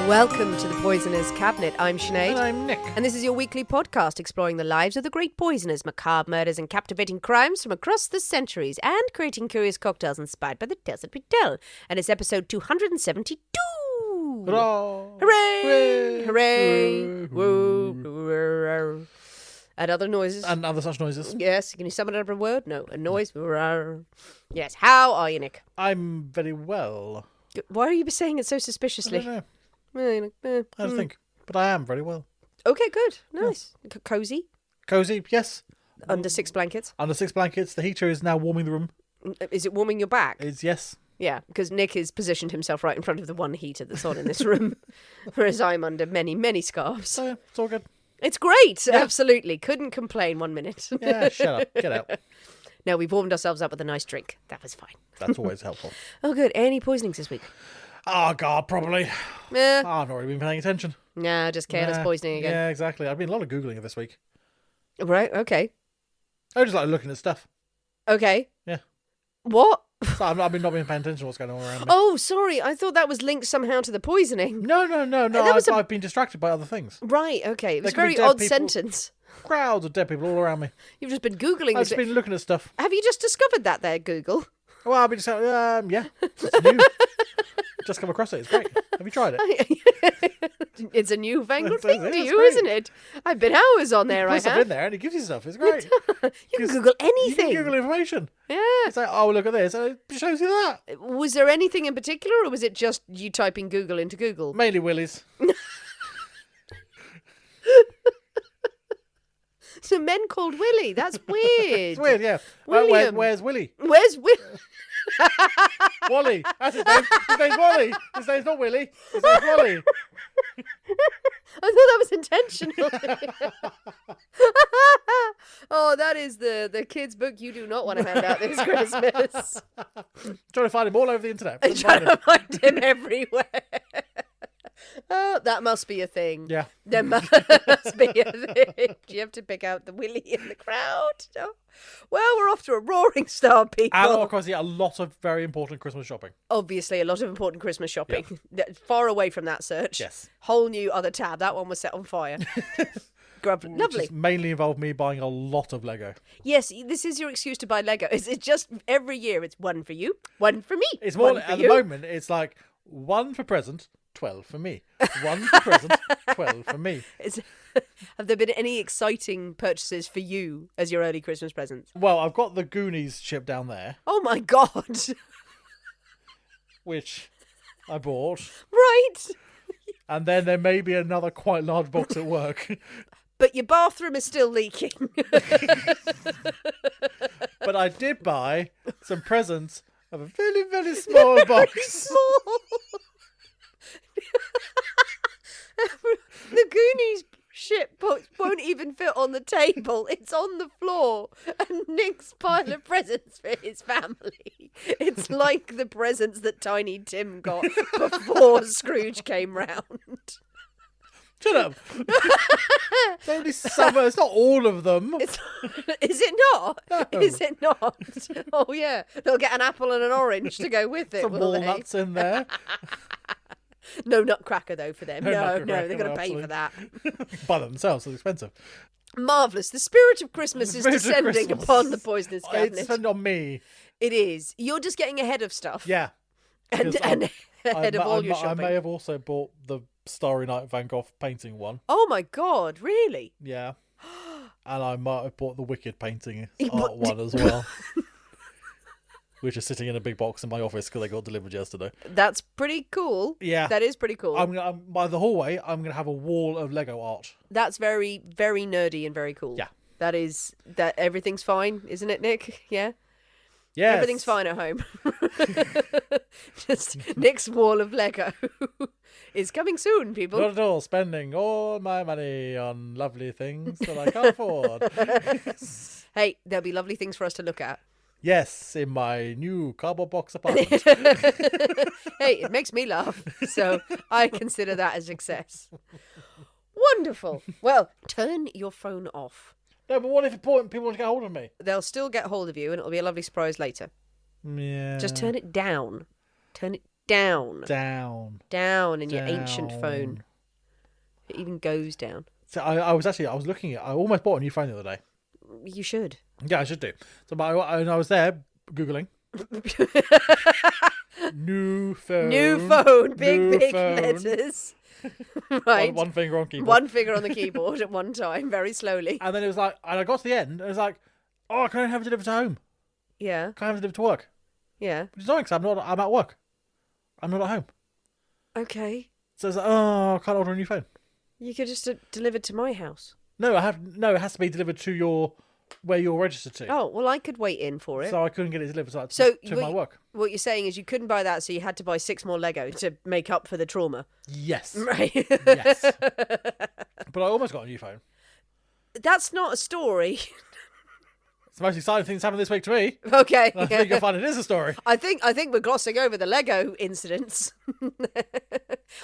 Welcome to the Poisoner's Cabinet. I'm Sinead. And I'm Nick. And this is your weekly podcast exploring the lives of the great poisoners, macabre murders and captivating crimes from across the centuries, and creating curious cocktails inspired by the tales that we tell. And it's episode 272. Hurrah! Hooray! Hooray! Hooray! Woo! And other noises. And other such noises. Yes. Can you summon up a word? No. A noise. Yes. How are you, Nick? I'm very well. Why are you saying it so I suspiciously? don't know. I I don't think. But I am very well. Okay, good. Nice. Cozy. Cozy, yes. Under 6 blankets. Under 6 blankets. The heater is now warming the room. Is it warming your back? It's yes. Yeah, because Nick has positioned himself right in front of the one heater that's on in this room, whereas I'm under many, many scarves. So yeah, it's all good. It's great, absolutely. Couldn't complain 1 minute. Yeah, shut up. Get out. No, we've warmed ourselves up with a nice drink. That was fine. That's always helpful. Oh, good. Any poisonings this week? Oh, God, probably. Eh. I've not really been paying attention. Nah, just careless poisoning again. Yeah, exactly. I've been a lot of Googling this week. Right, okay. I just like looking at stuff. Okay. Yeah. What? So I've not been paying attention to what's going on around me. Oh, sorry. I thought that was linked somehow to the poisoning. No. That was I've been distracted by other things. Right, okay. It was a There could be very dead odd people. sentence. Crowds of dead people all around me. You've just been Googling I've this. just been looking at stuff. Have you just discovered that there, Google? Well, I've been just yeah. It's new. Just come across it. It's great. Have you tried it? It's a newfangled It's thing to great. you, isn't it? I've been hours on there, I Put stuff have. in there and it gives you stuff. It's great. You can Google You anything. can Google information. Yeah. It's like, oh, look at this. And it shows you that. Was there anything in particular, or was it just you typing Google into Google? Mainly Willies. So men called Willie. That's weird. It's weird, yeah. William. Where's Willie? Where's Willie? Wally. That's his name. His name's Wally. His name's not Willie. His name's Wally. I thought that was intentional. Oh, that is the kids' book you do not want to hand out this Christmas. Trying to find him all over the internet. I'm trying to find him everywhere. Oh, that must be a thing. Yeah. There must be a thing. You have to pick out the Willie in the crowd. No. Well, we're off to a roaring start, people. And of course, yeah, a lot of very important Christmas shopping. Obviously, a lot of important Christmas shopping. Far away from that search. Yes. Whole new other tab. That one was set on fire. Lovely. Which has mainly involved me buying a lot of Lego. Yes, this is your excuse to buy Lego. It's just every year it's one for you, one for me. It's more one for at you. the moment. It's like 1 for present, 12 for me. 1 for present, 12 for me. Have there been any exciting purchases for you as your early Christmas presents? Well, I've got the Goonies ship down there, Oh my God! which I bought, Right, and then there may be another quite large box at work. but your bathroom is still leaking. But I did buy some presents of a very, very small box. Small. The Goonies ship box won't even fit on the table. It's on the floor. And Nick's pile of presents for his family. It's like the presents that Tiny Tim got before Scrooge came round. Shut up. It's only some. It's not all of them. Is it not? No. Is it not? Oh, yeah. They'll get an apple and an orange to go with it, Some will they? walnuts in there. No nutcracker, though, for them. No No, nutcracker, they've got to pay absolutely. for that. By themselves, it's expensive. Marvellous. The spirit of Christmas is Spirit of descending Christmas. upon the Poisonous It's Cabinet. spent on me. It is. You're just getting ahead of stuff. Yeah. And, because and ahead of all your I shopping. may have also bought the Starry Night Van Gogh painting one. Oh, my God. Really? Yeah. And I might have bought the Wicked painting You art bought- one as well. Which is sitting in a big box in my office because they got delivered yesterday. That's pretty cool. Yeah. That is pretty cool. By the hallway, I'm going to have a wall of Lego art. That's very, very nerdy and very cool. Yeah. That everything's fine, isn't it, Nick? Yeah? Yes. Everything's fine at home. Just Nick's wall of Lego is coming soon, people. Not at all. Spending all my money on lovely things that I can't afford. Hey, there'll be lovely things for us to look at. Yes, in my new cardboard box apartment. Hey, it makes me laugh, so I consider that a success. Wonderful. Well, turn your phone off. No, but what if important people want to get hold of me? They'll still get hold of you, and it'll be a lovely surprise later. Yeah. Just turn it down. Turn it down. Down. Down in your ancient phone. It even goes down. So I was looking I almost bought a new phone the other day. You should. Yeah, I should do. So I was there Googling. New phone. New phone. Big phone. letters. Right. One finger on keyboard. One finger on the keyboard at one time, very slowly. And then it was like, and I got to the end, and it was like, oh, can I have it delivered to home? Yeah. Can I have it delivered to work? Yeah. Which is annoying because I'm at work. I'm not at home. Okay. So it's like, oh, I can't order a new phone. You could just deliver to my house. No, it has to be delivered to where you're registered to. Oh, well, I could wait in for it. So I couldn't get it delivered to my work. What you're saying is you couldn't buy that, so you had to buy 6 more Lego to make up for the trauma. Yes. Right. Yes. But I almost got a new phone. That's not a story. It's the most exciting thing that's happened this week to me. Okay. I think you'll find it is a story. I think we're glossing over the Lego incidents.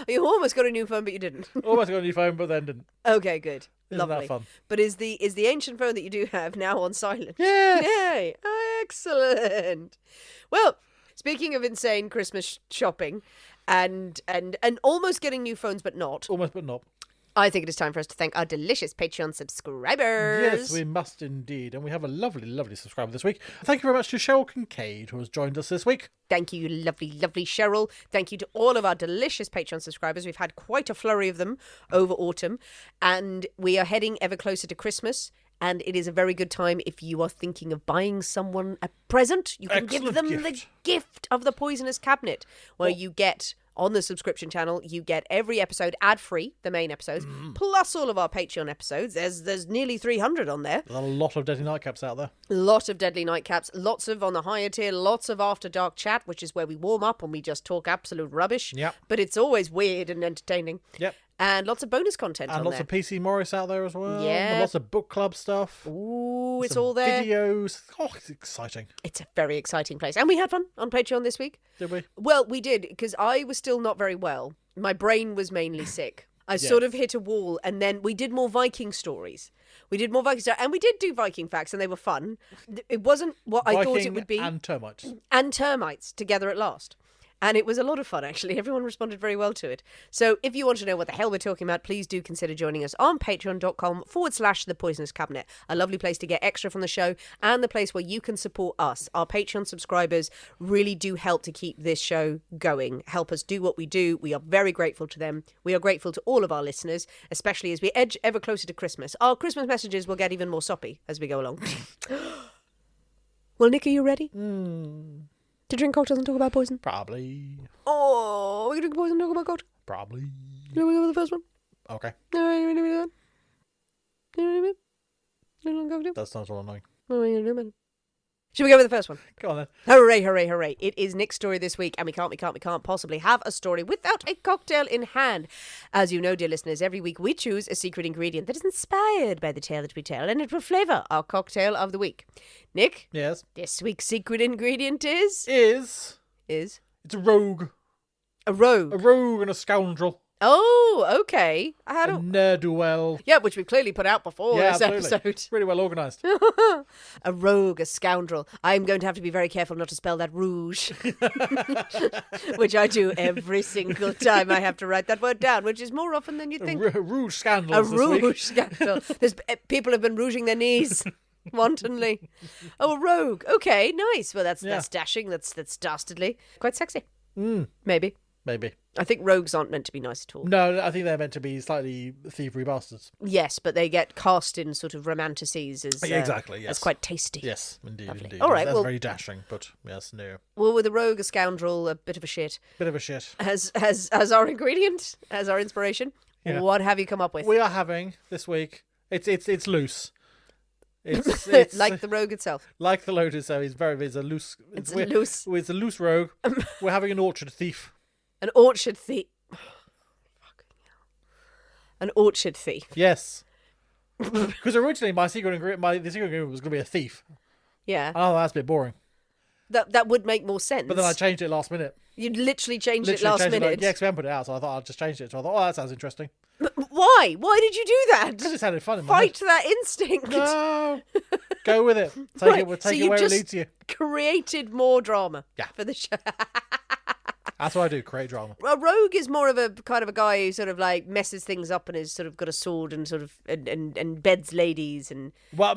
You almost got a new phone, but you didn't. Almost got a new phone, but then didn't. Okay, good. Isn't Lovely. that fun? But is the ancient phone that you do have now on silent? Yeah. Yay! Excellent. Well, speaking of insane Christmas shopping and almost getting new phones, but not. Almost, but not. I think it is time for us to thank our delicious Patreon subscribers. Yes, we must indeed. And we have a lovely, lovely subscriber this week. Thank you very much to Cheryl Kincaid, who has joined us this week. Thank you, lovely, lovely Cheryl. Thank you to all of our delicious Patreon subscribers. We've had quite a flurry of them over autumn, and we are heading ever closer to Christmas. And it is a very good time if you are thinking of buying someone a present. You can give them the gift of the Poisonous Cabinet, where you get... On the subscription channel, you get every episode ad-free, the main episodes, plus all of our Patreon episodes. There's nearly 300 on there. There's a lot of Deadly Nightcaps out there. Lot of Deadly Nightcaps, lots of on the higher tier, lots of After Dark chat, which is where we warm up and we just talk absolute rubbish. Yep. But it's always weird and entertaining. Yep. And lots of bonus content and on lots there. of PC Morris out there as well. Yeah. And lots of book club stuff. Ooh, it's Some all there. Videos. Oh, it's exciting. It's a very exciting place. And we had fun on Patreon this week. Did we? Well, we did, because I was still not very well. My brain was mainly sick. I sort of hit a wall, and then we did more Viking stories. And we did do Viking facts, and they were fun. It wasn't what I thought it would be. And termites. And termites together at last. And it was a lot of fun, actually. Everyone responded very well to it. So if you want to know what the hell we're talking about, please do consider joining us on patreon.com/The Poisonous Cabinet. A lovely place to get extra from the show and the place where you can support us. Our Patreon subscribers really do help to keep this show going, help us do what we do. We are very grateful to them. We are grateful to all of our listeners, especially as we edge ever closer to Christmas. Our Christmas messages will get even more soppy as we go along. Well, Nick, are you ready? To drink cocktails and talk about poison? Probably. Oh, we can drink poison and talk about cocktails? Probably. Shall we go with the first one? Okay. That sounds all annoying. Should we go with the first one? Go on then. Hooray, hooray, hooray. It is Nick's story this week, and we can't possibly have a story without a cocktail in hand. As you know, dear listeners, every week we choose a secret ingredient that is inspired by the tale that we tell, and it will flavour our cocktail of the week. Nick? Yes? This week's secret ingredient is? It's a rogue. A rogue. A rogue and a scoundrel. Oh, okay. A ne'er-do-well. Yeah, which we've clearly put out before this episode. Really well organised. A rogue, a scoundrel. I'm going to have to be very careful not to spell that rouge. Which I do every single time I have to write that word down, which is more often than you'd think. A rouge scandal. Scandal. People have been rouging their knees. Wantonly. Oh, a rogue. Okay, nice. Well, that's dashing. That's dastardly. Quite sexy. Maybe. I think rogues aren't meant to be nice at all. No, I think they're meant to be slightly thievery bastards. Yes, but they get cast in sort of romanticises exactly, yes. as quite tasty. Yes, indeed. All right, that's very dashing, but yes, no. Well, with a rogue, a scoundrel, a bit of a shit. As our ingredient, as our inspiration, what have you come up with? We are having this week. It's loose. It's like the rogue itself. Like the lotus, so it's a loose. It's loose. It's a loose rogue. We're having an orchard thief. An orchard thief. Oh, fucking hell. An orchard thief. Yes. Because originally the secret ingredient was going to be a thief. Yeah. Oh, that's a bit boring. That would make more sense. But then I changed it last minute. You literally changed it last minute? Yeah, because we hadn't put it out, so I thought I'd just change it. So I thought, that sounds interesting. But why? Why did you do that? Because it sounded fun in my head. Fight that instinct. No. Go with it. Take it where it leads you. Created more drama for the show. That's what I do, create drama. A rogue is more of a kind of a guy who sort of like messes things up and has sort of got a sword and sort of and beds ladies and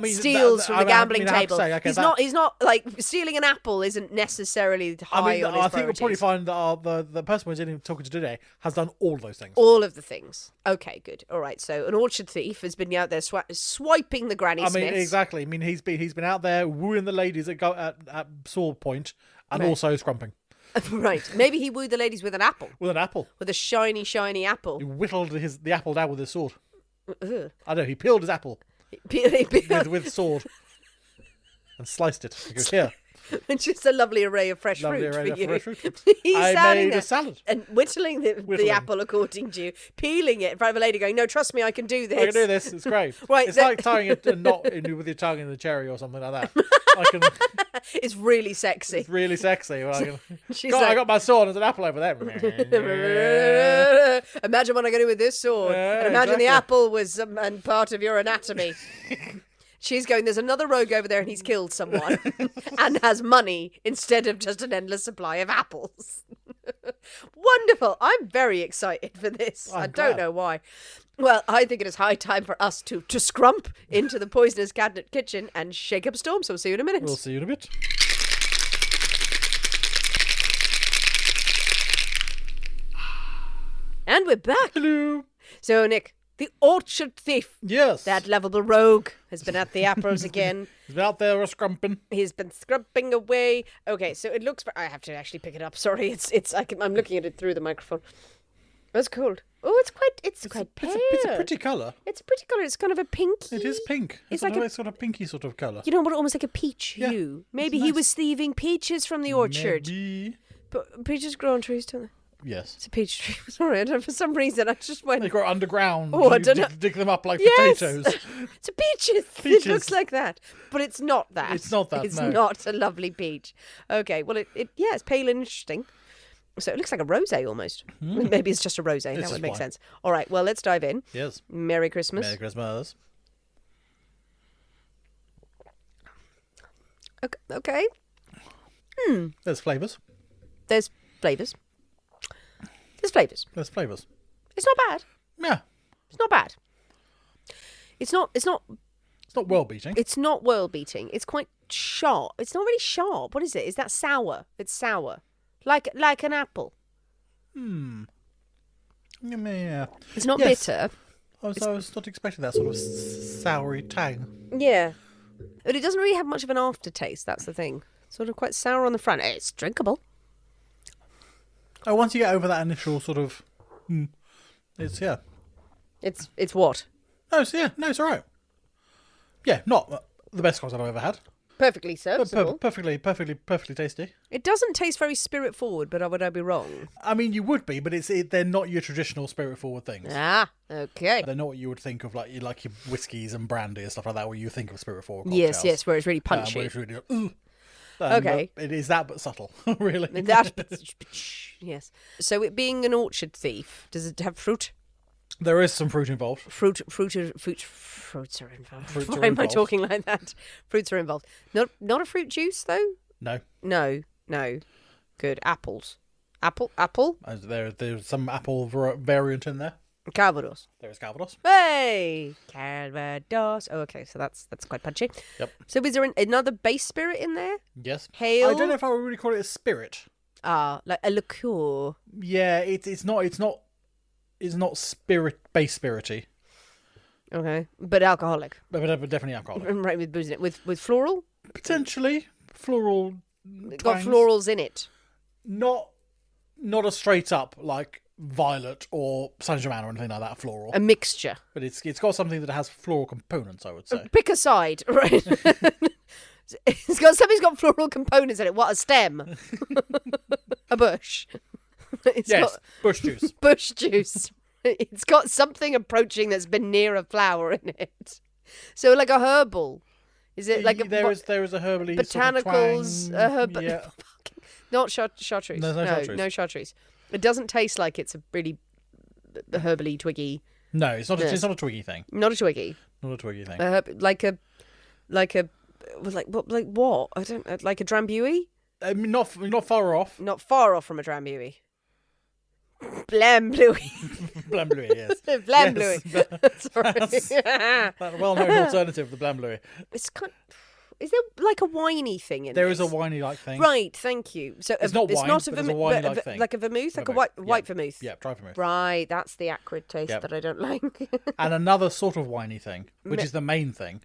steals from the gambling table. Say, okay, he's not like stealing an apple isn't necessarily high on his I think we'll probably priorities. find that the person we're sitting talking to today has done all those things. All of the things. Okay, good. All right. So an orchard thief has been out there swiping the granny smiths. Exactly. I mean, he's been out there wooing the ladies at sword point and also scrumping. Right. Maybe he wooed the ladies with an apple. With an apple. With a shiny, shiny apple. He whittled the apple down with his sword. Ugh. I know, he peeled his apple with sword and sliced it. He goes, here. And just a lovely array of fresh fruit for you. He's I made there a salad. and whittling the apple, according to you, peeling it in front of a lady going, no, trust me, I can do this. I can do this. It's great. Right, it's like tying a knot with your tongue in the cherry or something like that. It's really sexy. It's really sexy. She's I got my sword. There's an apple over there. Imagine what I can do with this sword. And imagine the apple was and part of your anatomy. She's going, there's another rogue over there and he's killed someone and has money instead of just an endless supply of apples. Wonderful. I'm very excited for this. I don't know why. Well, I think it is high time for us to scrump into the poisonous cabinet kitchen and shake up a storm. So we'll see you in a minute. We'll see you in a bit. And we're back. Hello. So, Nick, the orchard thief. Yes. That lovable rogue has been at the apples again. He's been out there scrumping. He's been scrumping away. Okay, so it looks... I have to actually pick it up. Sorry, I'm looking at it through the microphone. That's cold. Oh, it's quite pale. It's a pretty colour. It's a pretty colour. It's kind of a pinky. It is pink. It's like a sort of pinky sort of colour. You know what? Almost like a peach hue. Maybe he was thieving peaches from the orchard. Maybe. But peaches grow on trees, don't they? Yes. It's a peach tree. Sorry, I don't know, for some reason I just went... They grow underground. Oh, I don't know. Dig them up like Yes! potatoes. It's a peaches. Peaches. It looks like that. But it's not that. It's not that, It's no. not a lovely peach. Okay, well, it's pale and interesting. So it looks like a rosé almost. Maybe it's just a rosé. That would make sense. All right, well, let's dive in. Yes. Merry Christmas. Merry Christmas. Okay. There's flavours. There's flavours. There's flavours. There's flavours. It's not bad. Yeah. It's not bad. It's not It's not world beating. It's not world beating. It's quite sharp. It's not really sharp. What is it? Is that sour? It's sour. Like an apple. Yeah. It's not Yes. bitter. I was not expecting that sort of soury tang. Yeah. But it doesn't really have much of an aftertaste, that's the thing. Sort of quite sour on the front. It's drinkable. Oh, once you get over that initial sort of... it's, yeah. It's what? No, it's all right. Yeah, not the best cocktail I've ever had. Perfectly serviceable. Perfectly tasty. It doesn't taste very spirit forward, but would I be wrong? I mean, you would be, but they're not your traditional spirit forward things. Ah, okay. They're not what you would think of, like your whiskies and brandy and stuff like that, where you think of spirit forward cocktails. Yes, where it's really punchy. Where it's really, Okay. It is that, but subtle, really. Yes. So it being an orchard thief, does it have fruit? There is some fruit involved. Fruits are involved. Fruits are Why am I involved. talking like that? Fruits are involved. Not a fruit juice though. No. No. Good. Apples. Apple. There's some apple variant in there. Calvados. There is Calvados. Hey, Calvados. Oh, okay, so that's quite punchy. Yep. So is there another base spirit in there? Yes. Hail. I don't know if I would really call it a spirit. Like a liqueur. Yeah, it's not base spirity. Okay, but alcoholic. But definitely alcoholic. Right, with booze in it. With floral. Potentially floral. Got twangs. florals in it. Not a straight up like violet or Saint Germain or anything like that floral. A mixture. But it's got something that has floral components, I would say. Pick a side, right? Something's got floral components in it. What, a stem? A bush. Bush juice. Bush juice. It's got something approaching that's been near a flower in it. So like a herbal. Is it like there is a herbally botanicals? Sort of twang, yeah. Not chartreuse. No chartreuse. It doesn't taste like it's a really herbally twiggy. No, it's not. It's not a twiggy thing. Not a twiggy. Not a twiggy thing. Like what? I don't like a drambuie. I mean, not far off. Not far off from a drambuie. Blam Bluey. Blam Bluey, yes. Blam Yes, Bluey. Sorry. That well-known alternative, the Blam Bluey. It's is there like a winey thing in There this? is a winey-like thing. Right, thank you. So It's not wine, not a but there's a vermouth, winey-like thing. like a vermouth, like a Vermouth, white yeah. vermouth. Yeah, try vermouth. Right, that's the acrid taste Yep. that I don't like. And another sort of winey thing, which is the main thing.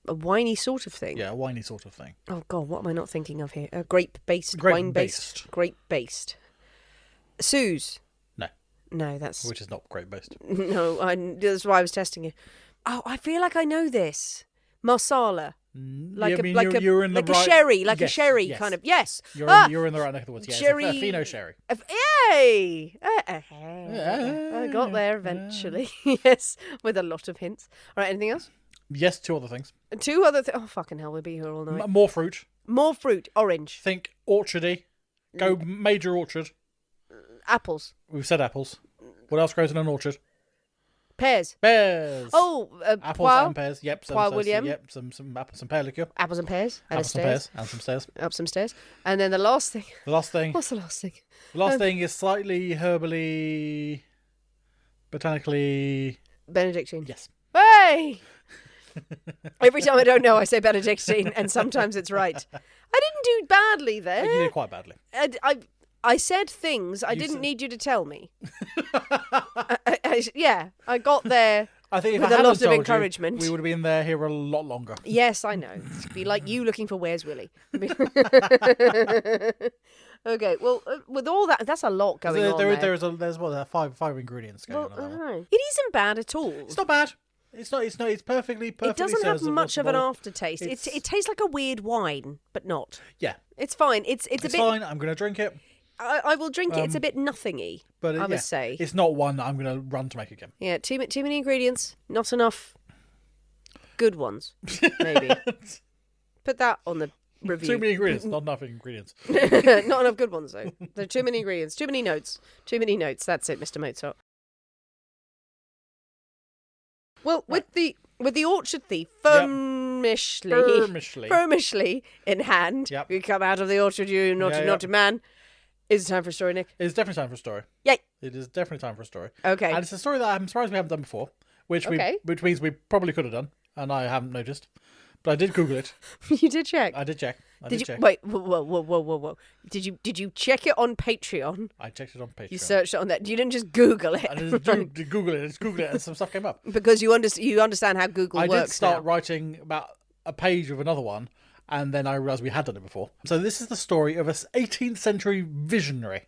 A winey sort of thing. Yeah, a winey sort of thing. Oh God, what am I not thinking of here? A grape-based, Grape-based. wine-based, grape-based. Suze. No. No, that's Which is not grape-based. no. That's why I was testing you. Oh, I feel like I know this. Marsala. Like you're in the like right... a sherry, like yes, a sherry yes. kind of. Yes. You're in the right neck of the woods. Yeah, Sherry. it's a Fino sherry. Yay! I got there eventually. Yes, with a lot of hints. All right, anything else? Yes, two other things. Two other things. Oh, fucking hell, we'll be here all night. More fruit. More fruit. Orange. Think orchardy. Go major orchard. Apples. We've said apples. What else grows in an orchard? Pears. Pears. Oh, apples poire. and pears. Yep. Poire William. Yep. Some apples and pear liqueur. Apples and pears. And Apples a and stairs. pears and some stairs. Up some stairs. And then the last thing. The last thing. What's the last thing? The last thing is slightly herbally, botanically. Benedictine. Yes. Hey! Every time I don't know, I say Benedictine, and sometimes it's right. I didn't do badly there. You did quite badly. I said things I didn't need you to tell me. I got there I think if with I a hadn't lot of told you, encouragement. we would have been there here a lot longer. Yes, I know. It'd be like you looking for Where's Willie. Okay, well, with all that, that's a lot going on there. There's five ingredients going on. That one. It isn't bad at all. It's not bad. It's not. It's perfectly. It doesn't have much of an serviceable. aftertaste. It tastes like a weird wine, but not. Yeah, It's fine. It's a bit. fine. I'm going to drink it. I will drink it. It's a bit nothingy, But I must say. it's not one that I'm going to run to make again. Yeah, too many ingredients, not enough good ones, maybe. Put that on the review. Too many ingredients, not enough ingredients. Not enough good ones, though. There are too many ingredients, too many notes. Too many notes. That's it, Mr. Mozart. Well, with the orchard thief firmishly in hand, you come out of the orchard, you naughty man. Is it time for a story, Nick? It's definitely time for a story. Yay! It is definitely time for a story. Okay. And it's a story that I'm surprised we haven't done before, which means we probably could have done, and I haven't noticed. But I did Google it. You did check. I did check. Did you wait? Whoa! Did you check it on Patreon? I checked it on Patreon. You searched it on that. You didn't just Google it. I just Google it. And some stuff came up. Because you understand how Google works. I did start now. writing about a page of another one, and then I realised we had done it before. So this is the story of an 18th century visionary.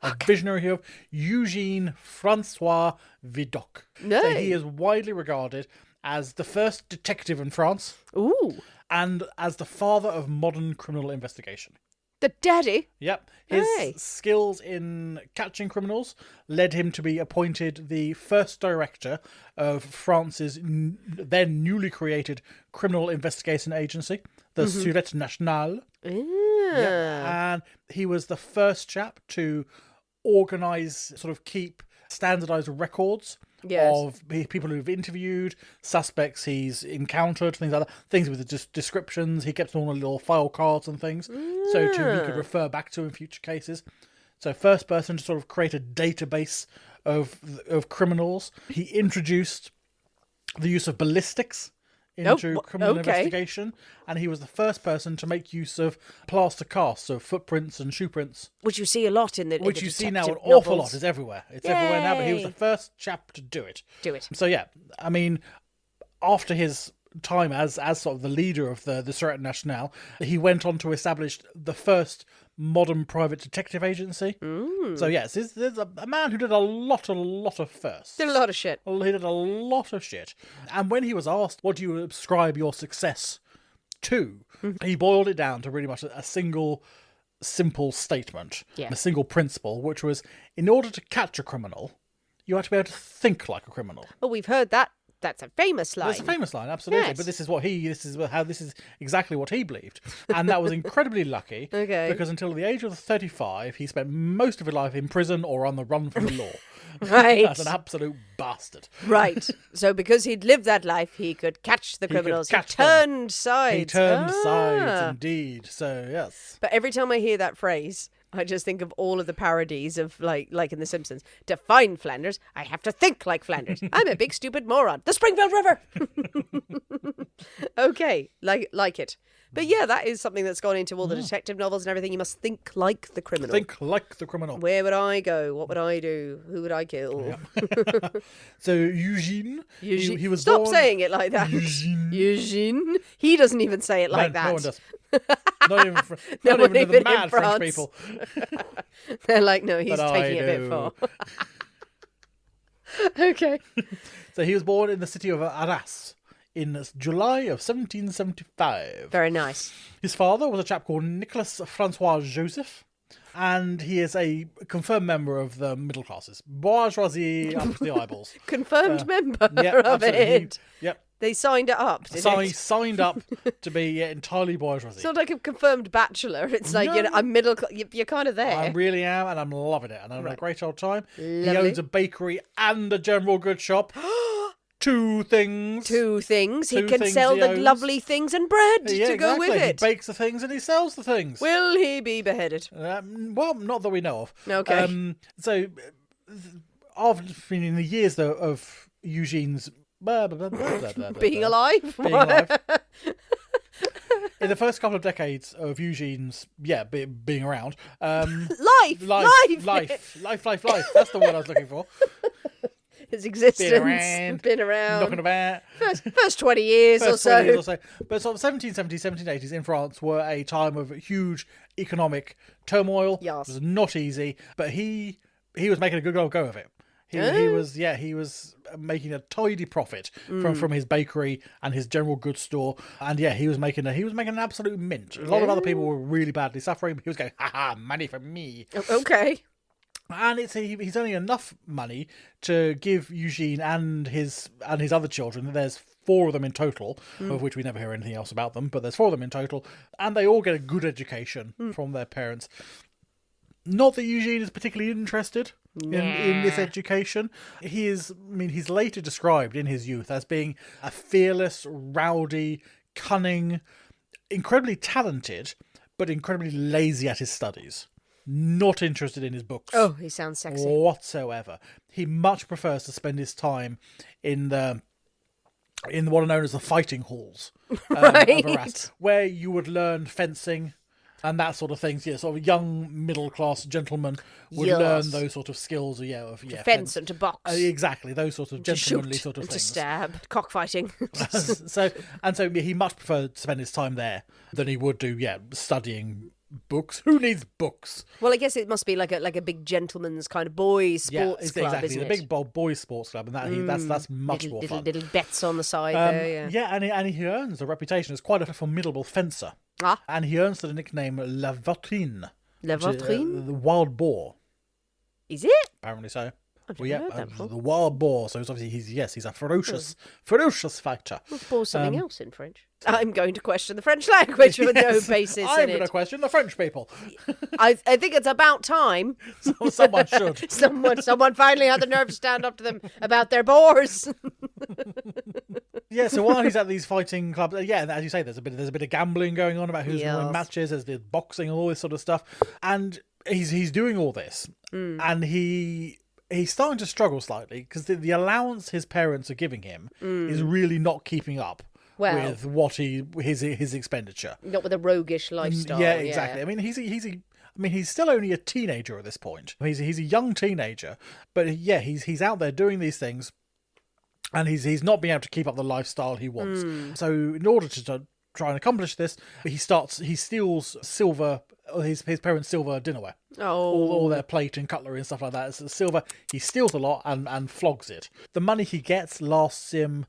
A visionary of Eugène-François Vidocq. No. So he is widely regarded as the first detective in France. Ooh. And as the father of modern criminal investigation. The daddy? Yep. His Hey. skills in catching criminals led him to be appointed the first director of France's then newly created criminal investigation agency, the Sûreté Nationale. Yeah. Yep. And he was the first chap to organise, sort of keep standardised records of people who've interviewed, suspects he's encountered, things like that, things with just descriptions. He kept them on little file cards and things, so he could refer back to in future cases. So first person to sort of create a database of criminals. He introduced the use of ballistics into criminal investigation, and he was the first person to make use of plaster casts, so footprints and shoe prints, which you see a lot in the which in the you see now an detective awful novels. lot. It's everywhere. It's everywhere now, but he was the first chap to do it. So yeah, I mean, after his time as sort of the leader of the Sûreté Nationale, he went on to establish the first modern private detective agency. So yes, there's a man who did a lot of firsts. Did a lot of shit. He did a lot of shit. And when he was asked, what do you ascribe your success to? He boiled it down to really much a single simple statement, a single principle, which was, in order to catch a criminal, you have to be able to think like a criminal. Oh, we've heard that. That's a famous line. That's a famous line, absolutely. Yes. But this is exactly what he believed. And that was incredibly lucky. Because until the age of 35, he spent most of his life in prison or on the run from the law. Right. That's an absolute bastard. Right. So because he'd lived that life, he could catch the criminals. He turned sides. He turned sides, indeed. So, yes. But every time I hear that phrase, I just think of all of the parodies of like in The Simpsons. To find Flanders, I have to think like Flanders. I'm a big stupid moron. The Springfield River. Okay, like it. But yeah, that is something that's gone into all the detective novels and everything. You must think like the criminal. Think like the criminal. Where would I go? What would I do? Who would I kill? Yeah. So Eugene. He was Stop born... saying it like that. Eugene. He doesn't even say it like that. No one does. Not even the mad French people. They're like, no, he's taking it a bit far. Okay. So he was born in the city of Arras in July of 1775. Very nice. His father was a chap called Nicolas-François Joseph, and he is a confirmed member of the middle classes. Bourgeoisie up to the eyeballs. Confirmed member of absolutely. it. Yep. They signed it up, Signed up to be entirely bourgeoisie. It's not like a confirmed bachelor. It's like, I'm middle class. You're kind of there. I really am, and I'm loving it. And I'm having a great old time. Lovely. He owns a bakery and a general goods shop. Two things. He can sell the lovely things and bread to go with it. He bakes the things and he sells the things. Will he be beheaded? Well, not that we know of. Okay. So, in the years though of Eugene's being alive. In the first couple of decades of Eugene's, being around, life. That's the word I was looking for. His existence, been around, knocking about. First 20 years or so. But sort of 1770s, 1780s in France were a time of huge economic turmoil. Yes. It was not easy, but he was making a good old go of it. He was making a tidy profit from his bakery and his general goods store, and he was making an absolute mint. A lot of other people were really badly suffering, but he was going, money for me. Okay. And he's only enough money to give Eugene and his other children. There's 4 of them in total, of which we never hear anything else about them, but there's 4 of them in total, and they all get a good education from their parents. Not that Eugene is particularly interested in this education. He's later described in his youth as being a fearless, rowdy, cunning, incredibly talented, but incredibly lazy at his studies. Not interested in his books. Oh, he sounds sexy. Whatsoever. He much prefers to spend his time in what are known as the fighting halls of Arras, where you would learn fencing and that sort of things. Yeah, sort of young middle class gentlemen would learn those sort of skills. To fence and to box. Exactly, those sorts of gentlemanly sort of and things. To stab, cockfighting. so he much preferred to spend his time there than he would do studying books. Who needs books? Well, I guess it must be like a big gentleman's kind of boys sports club, exactly. isn't The big boys sports club, and that's much more fun. Little bets on the side there. And he earns a reputation as quite a formidable fencer. And he earns the nickname La Vautrin. La Vautrin? The wild boar. Is it? Apparently so. I've never heard that before. The wild boar. So he's a ferocious fighter. Boar's something else in French. I'm going to question the French language with no basis I'm going to question the French people. I think it's about time. Someone should. Someone finally had the nerve to stand up to them about their boars. So while he's at these fighting clubs, as you say, there's a bit of gambling going on about who's winning matches. There's the boxing and all this sort of stuff, and he's doing all this, and he's starting to struggle slightly because the allowance his parents are giving him is really not keeping up with what his expenditure. Not with a roguish lifestyle. Yeah, exactly. I mean, he's still only a teenager at this point. He's a young teenager, but he's out there doing these things, and he's not being able to keep up the lifestyle he wants. So in order to try and accomplish this, he steals silver. His parents' silver dinnerware. All their plate and cutlery and stuff like that. It's silver. He steals a lot and flogs it. The money he gets lasts him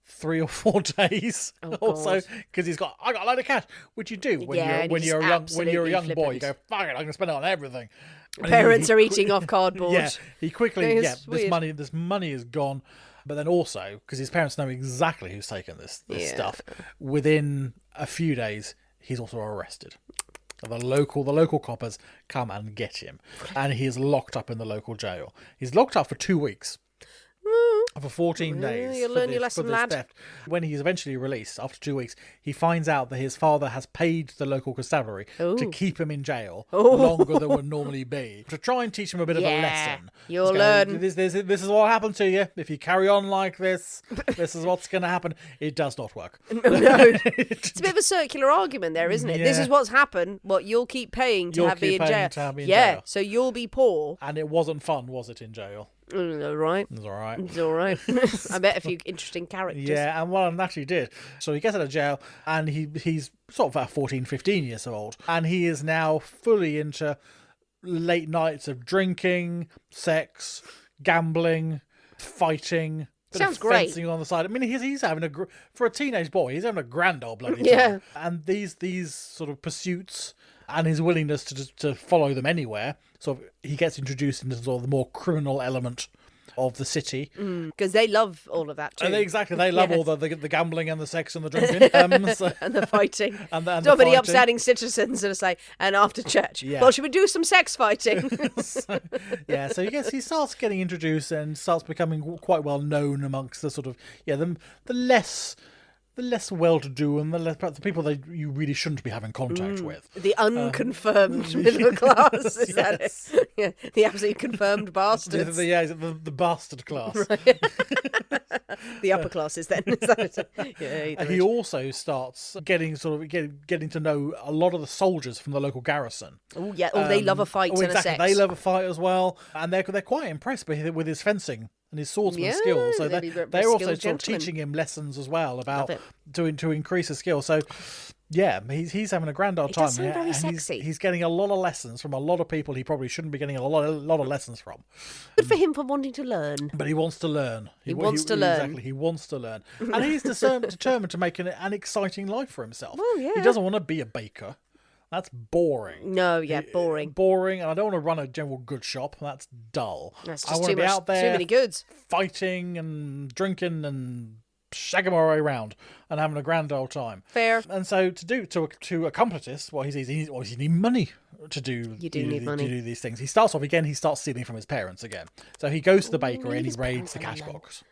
3 or 4 days. Also, because I got a load of cash, which you do when you're a young boy. You go, fuck it, I'm going to spend it on everything. Parents are eating off cardboard. Yeah, he quickly this money is gone. But then also, because his parents know exactly who's taken this stuff, within a few days, he's also arrested. The local coppers come and get him, and he is locked up in the local jail. He's locked up for 2 weeks. for 14 days. You'll learn your lesson, lad. Theft. When he's eventually released, after 2 weeks, he finds out that his father has paid the local constabulary to keep him in jail longer than would normally be, to try and teach him a bit of a lesson. You'll learn. This is what happens to you. If you carry on like this, this is what's going to happen. It does not work. No. It's a bit of a circular argument there, isn't it? Yeah. This is what's happened. What you'll keep paying to have me in jail. So you'll be poor. And it wasn't fun, was it, in jail? All right. It's all right. It's all right. I met a few interesting characters. Yeah, and one actually did. So he gets out of jail, and he's sort of about 14, 15 years old. And he is now fully into late nights of drinking, sex, gambling, fighting. Sounds great. Fencing on the side. I mean, he's having for a teenage boy, he's having a grand old bloody time. Yeah. And these sort of pursuits and his willingness to follow them anywhere, sort of, he gets introduced into sort of the more criminal element of the city. Because they love all of that too. Exactly. They love all the gambling and the sex and the drinking. And the fighting. And so many upstanding citizens that are saying, and after church, well, should we do some sex fighting? So he starts getting introduced and starts becoming quite well known amongst the sort of, the less well-to-do and the people that you really shouldn't be having contact with. The unconfirmed middle class, is that it? Yeah, the absolutely confirmed bastards. The bastard class. Right. The upper classes then. Is that it? Yeah, and he also starts getting to know a lot of the soldiers from the local garrison. Oh yeah, they love a fight and a sex. They love a fight as well, and they're quite impressed with his fencing and his swordsman skills. So they're also sort of teaching him lessons as well about to increase his skill. So yeah, he's having a grand old time. Does sound very sexy. He's getting a lot of lessons from a lot of people he probably shouldn't be getting a lot of lessons from. Good for him for wanting to learn. But he wants to learn. He wants to learn. Exactly, he wants to learn. And he's determined to make an exciting life for himself. Well, yeah. He doesn't want to be a baker. That's boring. No, yeah, boring. Boring, and I don't want to run a general goods shop. That's dull. That's I just want to be out there too many goods. fighting and drinking and shagging my way around and having a grand old time. Fair. And so to accomplish this, what he needs money to do. You do need money to do these things. He starts stealing from his parents again. So he goes to the bakery and he raids the cash box.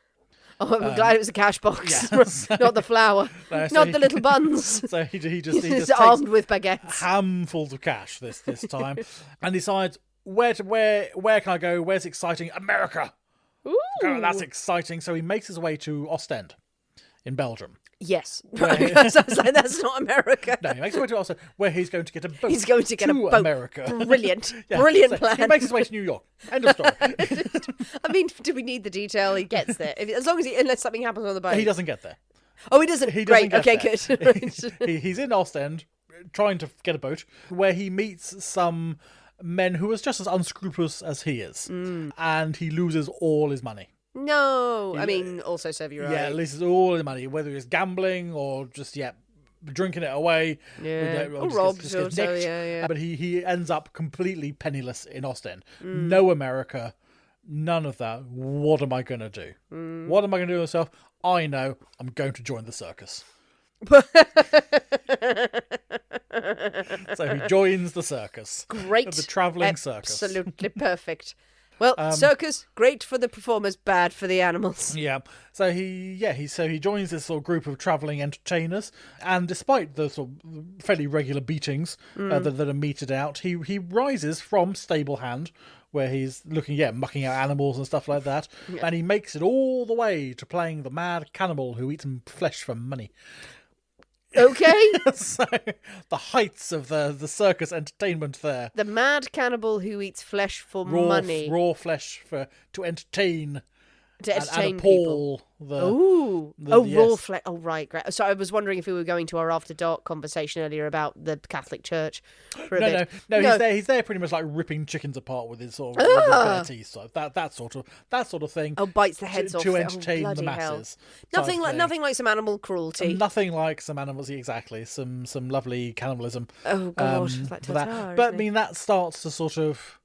Oh, I'm glad it was a cash box, yeah. not the flour, not the little buns. So he just armed with baguettes, handfuls of cash this time, and decides where can I go? Where's exciting? America. Ooh. Oh, that's exciting. So he makes his way to Ostend in Belgium. Yes. I was like, that's not America. No, he makes his way to Ostend, where he's going to get a boat. He's going to get a boat. America. Brilliant. Brilliant plan. He makes his way to New York. End of story. I mean, do we need the detail? He gets there. As long as unless something happens on the boat. He doesn't get there. Oh, he doesn't? Great. Okay, good. He's in Ostend, trying to get a boat, where he meets some men who are just as unscrupulous as he is. And he loses all his money. No, I mean, also serve your Yeah, at least it's all the money, whether it's gambling or just drinking it away. Yeah, or robbed. Yeah. But he ends up completely penniless in Ostend. No America, none of that. What am I going to do? What am I going to do with myself? I know. I'm going to join the circus. So he joins the circus. Great. The travelling circus. Absolutely perfect. Well, circus, great for the performers, bad for the animals. Yeah. So he joins this sort of group of travelling entertainers, and despite the sort of fairly regular beatings that are meted out, he rises from stable hand, where he's mucking out animals and stuff like that, and he makes it all the way to playing the mad cannibal who eats flesh for money. Okay. So the heights of the circus entertainment there. The mad cannibal who eats flesh for money. Raw flesh to entertain. To entertain and appall people. Raw yes. flesh. Oh, right, great. So I was wondering if we were going to our after dark conversation earlier about the Catholic Church for a bit. No. He's there pretty much like ripping chickens apart with his sort of bare teeth. So that sort of thing. Oh, bites the heads off to entertain the masses. Nothing like some animal cruelty. Nothing like some animals. Exactly. Some lovely cannibalism. Oh gosh, like for that. But I mean, that starts to sort of.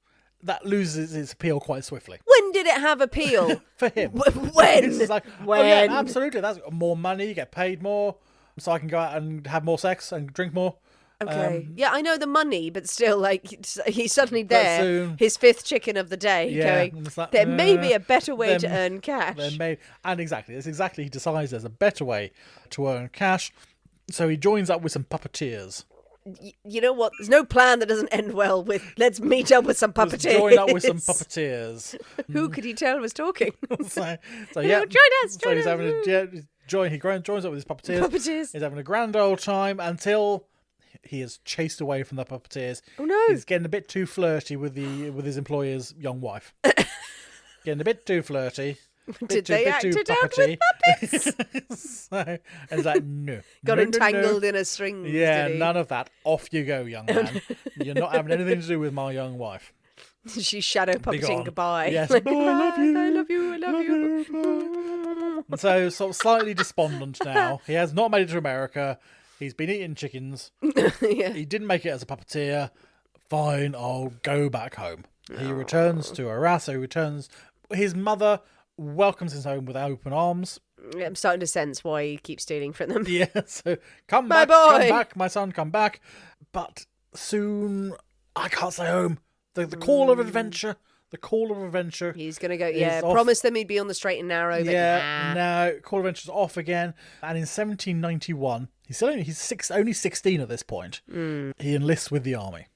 That loses its appeal quite swiftly. When did it have appeal? For him. When? It's like, when? Oh yeah, absolutely. That's more money, you get paid more, so I can go out and have more sex and drink more. Okay. Yeah, I know the money, but still, like, he's suddenly there, soon- his 5th chicken of the day, going, and it's like, there may be a better way to there- earn cash. He decides there's a better way to earn cash. So he joins up with some puppeteers. You know what? There's no plan that doesn't end well with, let's meet up with some puppeteers. Let's join up with some puppeteers. Who could he tell was talking? so Yeah, yeah, join us. so he's having he joins up with his puppeteers. He's having a grand old time until he is chased away from the puppeteers. Oh no! He's getting a bit too flirty with his employer's young wife. Getting a bit too flirty. Did they act it out with puppets? And he's like, no. Got no, entangled no. in a string. Yeah, did he? none of that. Off you go, young man. You're not having anything to do with my young wife. She's shadow puppeting goodbye. Yes. Like, Oh, I love you. I love you. I love you. And so, sort of slightly despondent now. He has not made it to America. He's been eating chickens. Yeah. He didn't make it as a puppeteer. Fine, I'll go back home. He returns to Arras. So he returns. His mother welcomes his home with open arms. I'm starting to sense why he keeps stealing from them. Yeah, so come My back, boy. come back, my son, come back. But soon, I can't stay home. The call of adventure, He's going to go, is off. promised them he'd be on the straight and narrow, but Yeah, nah. no, call of adventure's off again. And in 1791, he's only 16 at this point. He enlists with the army.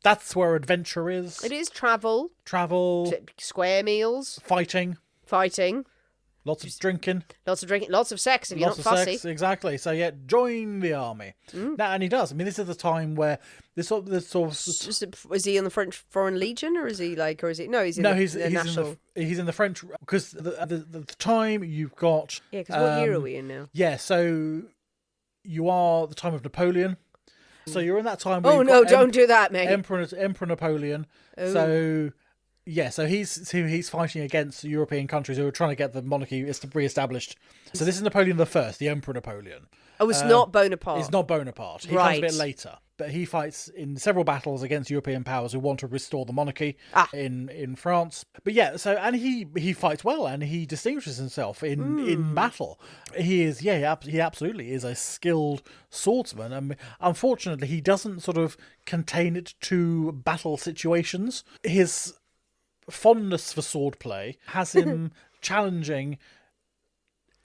That's where adventure is. It is travel, square meals, Fighting, lots of drinking, lots of drinking, lots of sex if you're lots not of fussy. sex. Exactly. So yeah, join the army. Now, and he does. I mean, this is the time where this sort of Is he in the French Foreign Legion, or is he no? He's in the national. He's in the French, because the time you've got. Yeah, because what year are we in now? Yeah, so you are the time of Napoleon. So you're in that time where Oh you've no! got Don't do that, mate. Emperor Napoleon. Oh. So yeah, so he's fighting against European countries who are trying to get the monarchy re-established. So this is Napoleon the First, the Emperor Napoleon. Oh, it's not Bonaparte. It's not Bonaparte. He comes a bit later. But he fights in several battles against European powers who want to restore the monarchy in France. But yeah, so, and he fights well, and he distinguishes himself in battle. He absolutely is a skilled swordsman. And unfortunately, he doesn't sort of contain it to battle situations. His fondness for swordplay has him challenging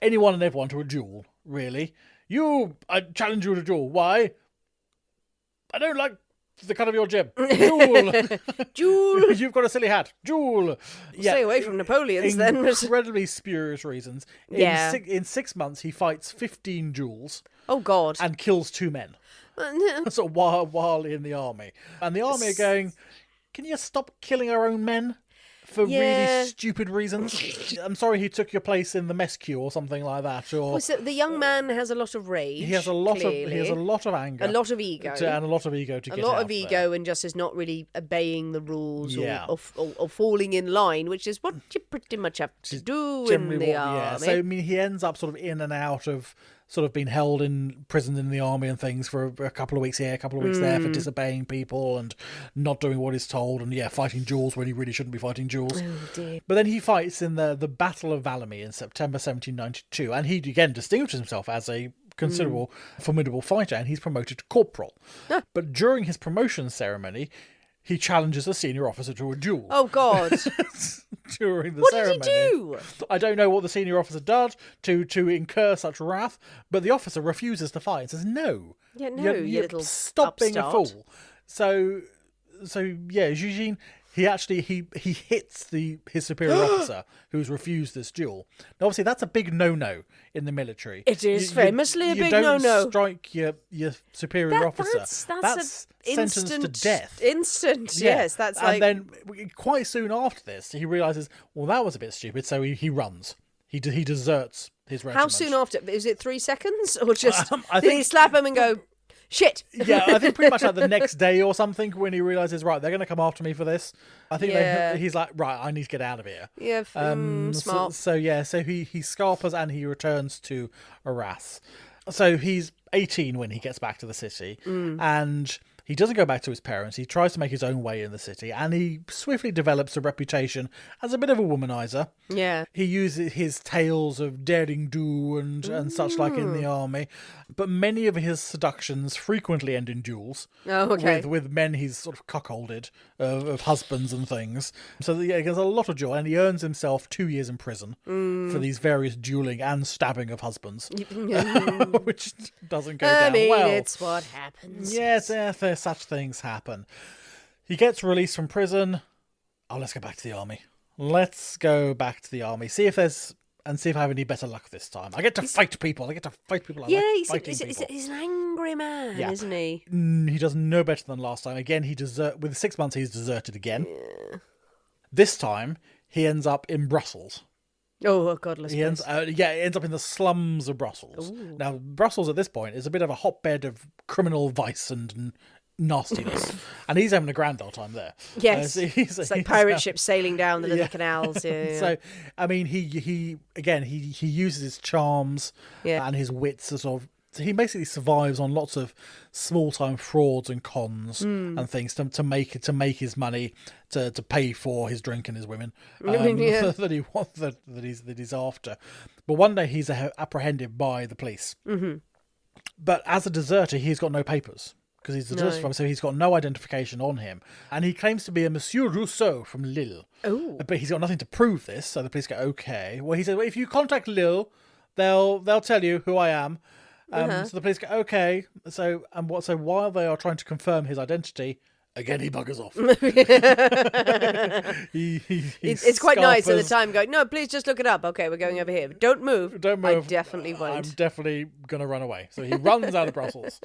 anyone and everyone to a duel, really. I challenge you to a duel. Why? I don't like the cut of your jib. Duel. Duel. You've got a silly hat. Duel. Stay away from Napoleon's then. Incredibly spurious reasons. Yeah. In 6 months, he fights 15 duels. Oh, God. And kills 2 men. So while in the army. And the army are going, can you stop killing our own men? For really stupid reasons. I'm sorry he took your place in the mess queue or something like that. Or so the young man has a lot of rage. he has a lot of anger. A lot of ego. And a lot of ego to get out. A lot of there. ego and just is not really obeying the rules or falling in line, which is what you pretty much have to do in the army. Yeah, so I mean, he ends up sort of in and out of sort of being held in prison in the army and things for a couple of weeks here, a couple of weeks there, for disobeying people and not doing what he's told, and fighting duels when he really shouldn't be fighting duels. Oh, dear. But then he fights in the Battle of Valmy in September 1792, and he again distinguishes himself as a considerable, formidable fighter, and he's promoted to corporal. But during his promotion ceremony, he challenges a senior officer to a duel. Oh, God. During the What ceremony. did he do? I don't know what the senior officer did to incur such wrath, but the officer refuses to fight and says, no. Yeah, no, you little stop being a upstart. fool. So yeah, Eugene, he hits his superior officer who's refused this duel. Now, obviously, that's a big no-no in the military. It is famously a big no-no. You don't strike your superior officer. That's sentenced to death. Instant, yes. That's like... And then quite soon after this, he realises, well, that was a bit stupid, so he runs. He deserts his regiment. How soon after? Is it 3 seconds? Or just... I did think he slap him and go... Shit. Yeah, I think pretty much like the next day or something, when he realises, right, they're going to come after me for this. I think he's like, right, I need to get out of here. Yeah, smart. So he scarpers and he returns to Arras. So he's 18 when he gets back to the city, and He doesn't go back to his parents. He tries to make his own way in the city, and he swiftly develops a reputation as a bit of a womanizer. Yeah. He uses his tales of daring do and such like in the army, but many of his seductions frequently end in duels. Oh, okay. With men he's sort of cuckolded, of husbands and things. So yeah, he gets a lot of joy, and he earns himself 2 years in prison for these various dueling and stabbing of husbands, which doesn't go down well. It's what happens. Yes, such things happen. He gets released from prison. Oh, let's go back to the army. Let's go back to the army. See if I have any better luck this time. I get to fight people. He's an angry man, isn't he? He does no better than last time. Again, with 6 months, he's deserted again. Yeah. This time, he ends up in Brussels. Oh, godless. He ends up in the slums of Brussels. Ooh. Now, Brussels at this point is a bit of a hotbed of criminal vice and nastiness, and he's having a grand old time there. Yes, it's like pirate ships sailing down the little canals. Yeah. So, I mean, he uses his charms and his wits to sort of. So he basically survives on lots of small-time frauds and cons and things to make his money to pay for his drink and his women that he's after. But one day he's apprehended by the police. Mm-hmm. But as a deserter, he's got no papers. Because he's a deserter from, so he's got no identification on him. And he claims to be a Monsieur Rousseau from Lille. Ooh. But he's got nothing to prove this, so the police go, okay. Well, he says, well, if you contact Lille, they'll tell you who I am. So the police go, okay. So while they are trying to confirm his identity, again he buggers off. It's quite nice at the time going, no, please just look it up. Okay, we're going over here. Don't move. Don't move. I definitely won't. I'm definitely going to run away. So he runs out of Brussels.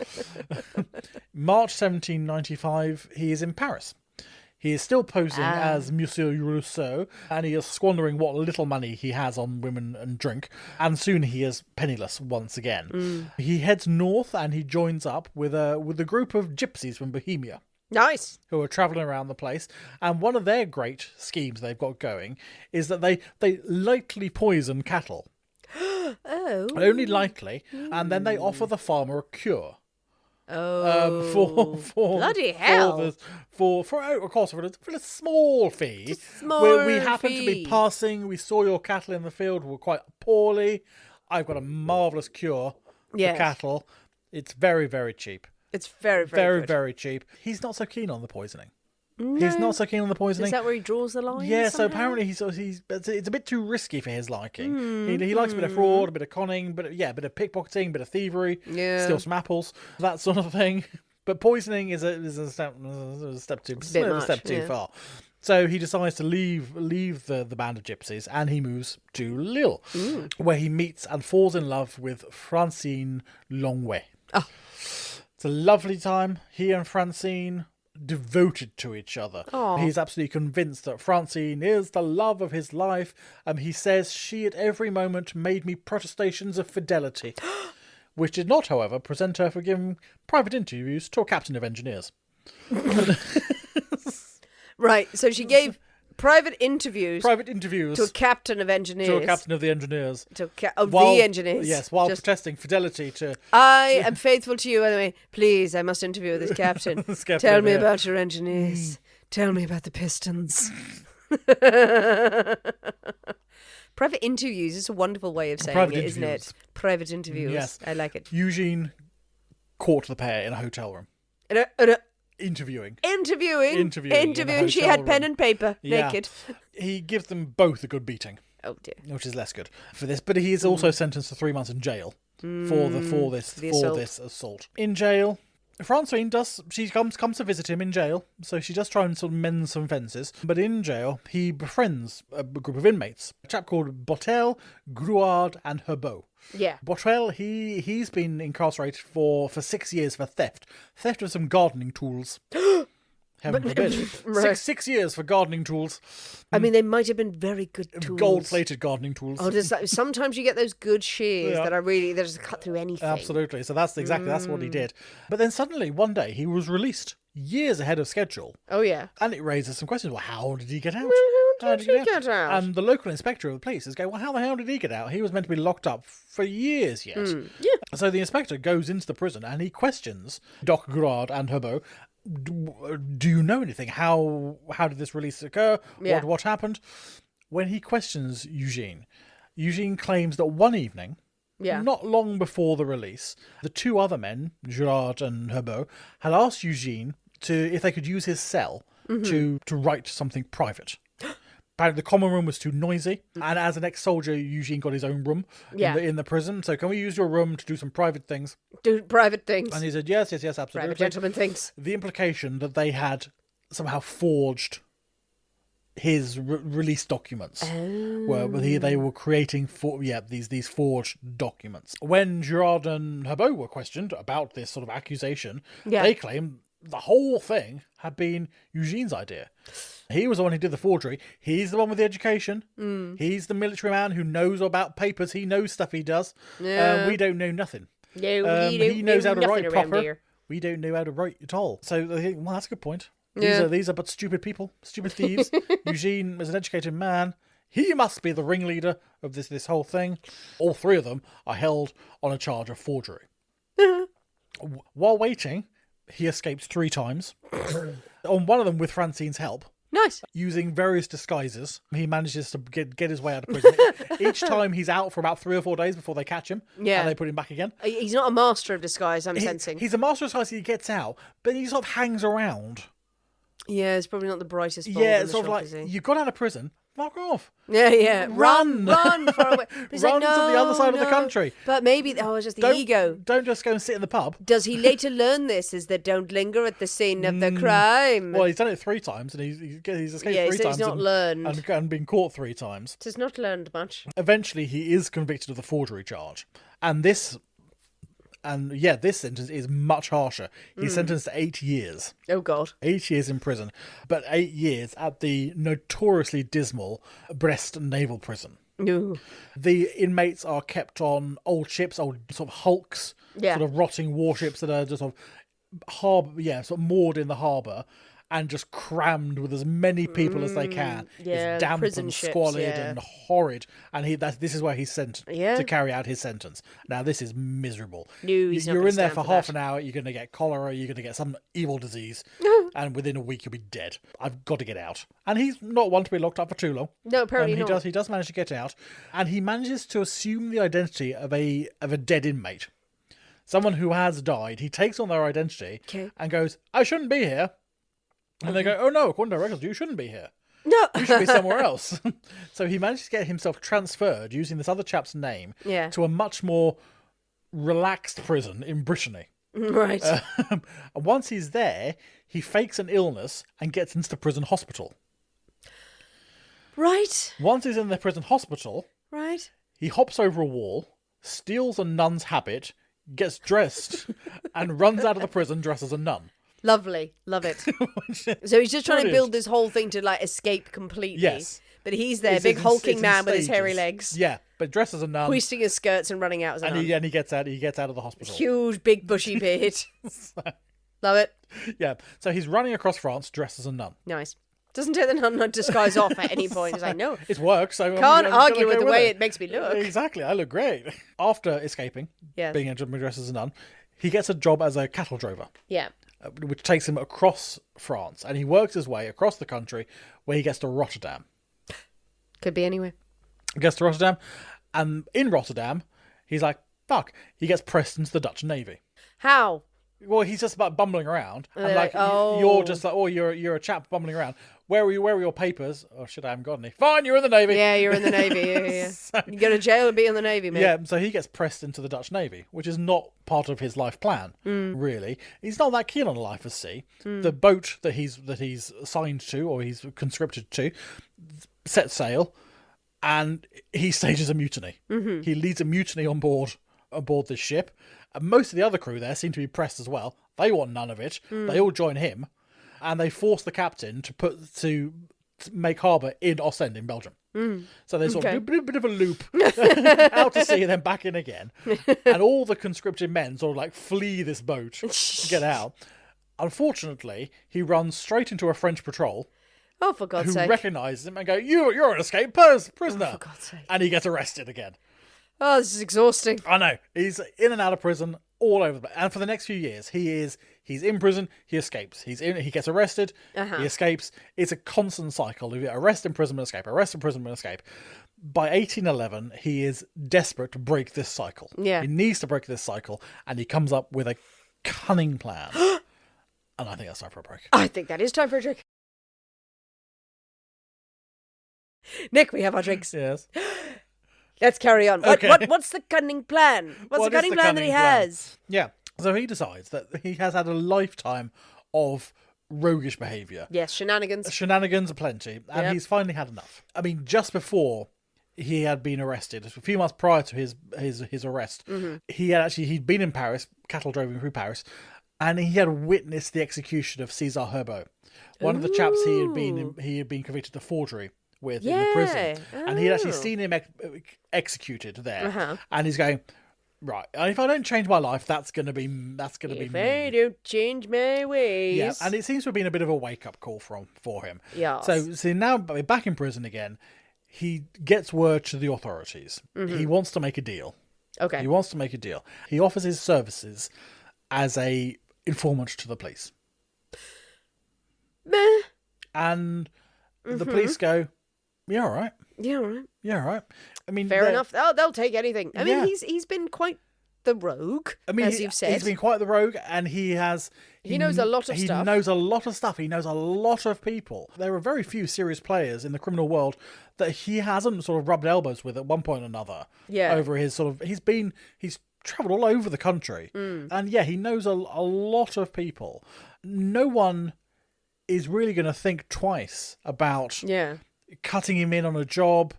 March 1795, he is in Paris. He is still posing as Monsieur Rousseau, and he is squandering what little money he has on women and drink, and soon he is penniless once again. He heads north and he joins up with a group of gypsies from Bohemia. Nice. Who are travelling around the place, and one of their great schemes they've got going is that they lightly poison cattle. Oh. Only lightly, and then they offer the farmer a cure. Oh, for bloody hell! For of course for a small fee. We happen to be passing. We saw your cattle in the field. We're quite poorly. I've got a marvellous cure for cattle. It's very, very cheap. It's very, very, very cheap. He's not so keen on the poisoning. No. He's not so keen on the poisoning. Is that where he draws the line? Yeah, somehow? so apparently it's a bit too risky for his liking. He likes a bit of fraud, a bit of conning, a bit of pickpocketing, a bit of thievery, steal some apples, that sort of thing. But poisoning is a step too far. So he decides to leave the band of gypsies, and he moves to Lille, where he meets and falls in love with Francine Longuet. Oh. It's a lovely time. He and Francine devoted to each other. Aww. He's absolutely convinced that Francine is the love of his life. He says she at every moment made me protestations of fidelity, which did not, however, present her for giving private interviews to a captain of engineers. Right, so she gave private interviews to a captain of engineers. To a captain of the engineers. The engineers. Yes, while protesting fidelity to... I am faithful to you anyway. Please, I must interview this captain. Tell me about your engineers. Tell me about the pistons. Private interviews is a wonderful way of saying it, isn't it? Private interviews. Yes. I like it. Eugene caught the pair in a hotel room. Interviewing. She had pen and paper, naked. He gives them both a good beating. Oh dear. Which is less good for this. But he is also sentenced to 3 months in jail for this assault. In jail, Francine comes to visit him in jail, so she does try and sort of mend some fences. But in jail, he befriends a group of inmates. A chap called Botel, Gruard, and Herbeau. Yeah. Botrel, he's been incarcerated for 6 years for theft of some gardening tools. Heaven forbid. Right. 6 years for gardening tools. I mean, they might have been very good tools. Gold-plated gardening tools. Oh, sometimes you get those good shears that just cut through anything. Absolutely. So that's what he did. But then suddenly, one day, he was released years ahead of schedule. Oh, yeah. And it raises some questions. Well, how did he get out? How did he get out? And the local inspector of the police is going, well, how the hell did he get out? He was meant to be locked up for years yet. Yeah. So the inspector goes into the prison and he questions Doc Grard and Herbeau do you know anything? How did this release occur? Yeah. What happened? When he questions Eugene claims that one evening, not long before the release, the two other men, Girard and Herbeau, had asked Eugene if they could use his cell to write something private. Apparently the common room was too noisy, and as an ex-soldier, Eugene got his own room in the prison. So can we use your room to do some private things? Do private things. And he said, yes, absolutely. Private gentleman things. The implication that they had somehow forged his release documents, where they were creating these forged documents. When Girard and Herbeau were questioned about this sort of accusation, they claimed the whole thing had been Eugene's idea. He was the one who did the forgery. He's the one with the education. He's the military man who knows about papers. He knows stuff he does. We don't know nothing. No, he knows how to write proper. Here. We don't know how to write at all. So they think, well, that's a good point. Yeah. These are but stupid people, stupid thieves. Eugene is an educated man. He must be the ringleader of this whole thing. All three of them are held on a charge of forgery. While waiting, he escapes 3 times. On one of them with Francine's help. Nice. Using various disguises, he manages to get his way out of prison. Each time he's out for about 3 or 4 days before they catch him. Yeah. And they put him back again. He's not a master of disguise, I'm sensing. He's a master of disguise. He gets out, but he sort of hangs around. Yeah, it's probably not the brightest bulb Yeah, in it's the sort of shop, like, is he? you got out of prison, fuck off. Yeah. Run far away. But he's Run like, to the other side of the no. country. But maybe, it's just the ego. Don't just go and sit in the pub. Does he later learn this? Is that don't linger at the scene of the crime? Well, he's done it 3 times, and he's escaped 3 times. He's not learned. And been caught 3 times. He's not learned much. Eventually, he is convicted of the forgery charge. This sentence is much harsher. He's sentenced to 8 years. Oh, God. 8 years in prison, but 8 years at the notoriously dismal Brest Naval Prison. Ooh. The inmates are kept on old ships, old sort of hulks, sort of rotting warships that are just sort of moored in the harbour, and just crammed with as many people as they can. Yeah, it's damp prison and ships, squalid yeah. and horrid. And this is where he's sent Yeah. to carry out his sentence. Now, this is miserable. No, he's not You're gonna in there stand for for half that. an hour, you're going to get cholera, you're going to get some evil disease, and within a week you'll be dead. I've got to get out. And he's not one to be locked up for too long. No, apparently not. He does manage to get out, and he manages to assume the identity of a dead inmate. Someone who has died. He takes on their identity and goes, I shouldn't be here. And they go, oh no, according to our records, you shouldn't be here. No. You should be somewhere else. So he managed to get himself transferred using this other chap's name to a much more relaxed prison in Brittany. Right. And once he's there, he fakes an illness and gets into the prison hospital. Right. Once he's in the prison hospital, Right. he hops over a wall, steals a nun's habit, gets dressed, and runs out of the prison dressed as a nun. Lovely. Love it. So he's just trying to build this whole thing to escape completely. Yes. But he's there, big hulking man with his hairy stages. legs. Yeah, but dressed as a nun. Hoisting his skirts and running out as a nun. And he gets out of the hospital. Huge, big, bushy beard. Love it. Yeah, so he's running across France dressed as a nun. Nice. Doesn't take the nun disguise off at any point. He's like, no. It works. So Can't I'm argue gonna with go the way it it makes me look. Exactly, I look great. After escaping, being dressed as a nun, he gets a job as a cattle drover. Yeah. Which takes him across France, and he works his way across the country where he gets to Rotterdam. Could be anywhere. He gets to Rotterdam, and in Rotterdam, he's like, fuck. He gets pressed into the Dutch Navy. How? Well, he's just about bumbling around. And they're like, like, oh. You're just like, you're a chap bumbling around. Where are your papers? Oh shit, I haven't got any. Fine, you're in the Navy. Yeah, you're in the Navy. Yeah. So, you go to jail and be in the Navy, mate. yeah, so he gets pressed into the Dutch Navy, which is not part of his life plan, really. He's not that keen on a life at sea. The boat that he's assigned to, or he's conscripted to, sets sail, and he stages a mutiny. He leads a mutiny on board this ship. And most of the other crew there seem to be pressed as well. They want none of it. They all join him, and they force the captain to make harbour in Ostend in Belgium. So there's sort of a bit of a loop out to sea and then back in again. And all the conscripted men sort of like flee this boat to get out. Unfortunately, he runs straight into a French patrol Oh, for God's who sake. recognise him and go, you're an escaped prisoner. Oh, for God's sake. And he gets arrested again. Oh, this is exhausting. I know. He's in and out of prison all over the place. And for the next few years, he is He's in prison, he escapes. He gets arrested, he escapes. It's a constant cycle. You get arrest, imprisonment, escape, arrest, imprisonment, escape. By 1811, he is desperate to break this cycle. Yeah. He needs to break this cycle, and he comes up with a cunning plan. And I think that's time for a break. I think that is time for a drink. Nick, we have our drinks. Yes. Let's carry on. Okay. What's the cunning plan? What's the cunning plan that he has? Yeah. So he decides that he has had a lifetime of roguish behaviour. Yes, shenanigans. Shenanigans aplenty. And he's finally had enough. I mean, just before he had been arrested, a few months prior to his arrest, he'd been in Paris, cattle driving through Paris, and he had witnessed the execution of César Herbeau, one of the chaps he had been convicted of forgery with in the prison, and he had actually seen him executed there, and he's going, right, if I don't change my life, that's gonna be me. If I don't change my ways. Yeah, and it seems to have been a bit of a wake up call for him. Yeah. So now back in prison again, he gets word to the authorities. He wants to make a deal. Okay. He wants to make a deal. He offers his services as a informant to the police. Meh. And the police go, yeah, all right. Yeah, all right. Yeah, all right. I mean, fair enough. They'll take anything. I mean, Yeah. he's been quite the rogue, as you've said. He's been quite the rogue, and he knows a lot of stuff. He knows a lot of stuff. He knows a lot of people. There are very few serious players in the criminal world that he hasn't sort of rubbed elbows with at one point or another. Yeah. Over his sort of, he's travelled all over the country, and he knows a lot of people. No one is really going to think twice about cutting him in on a job.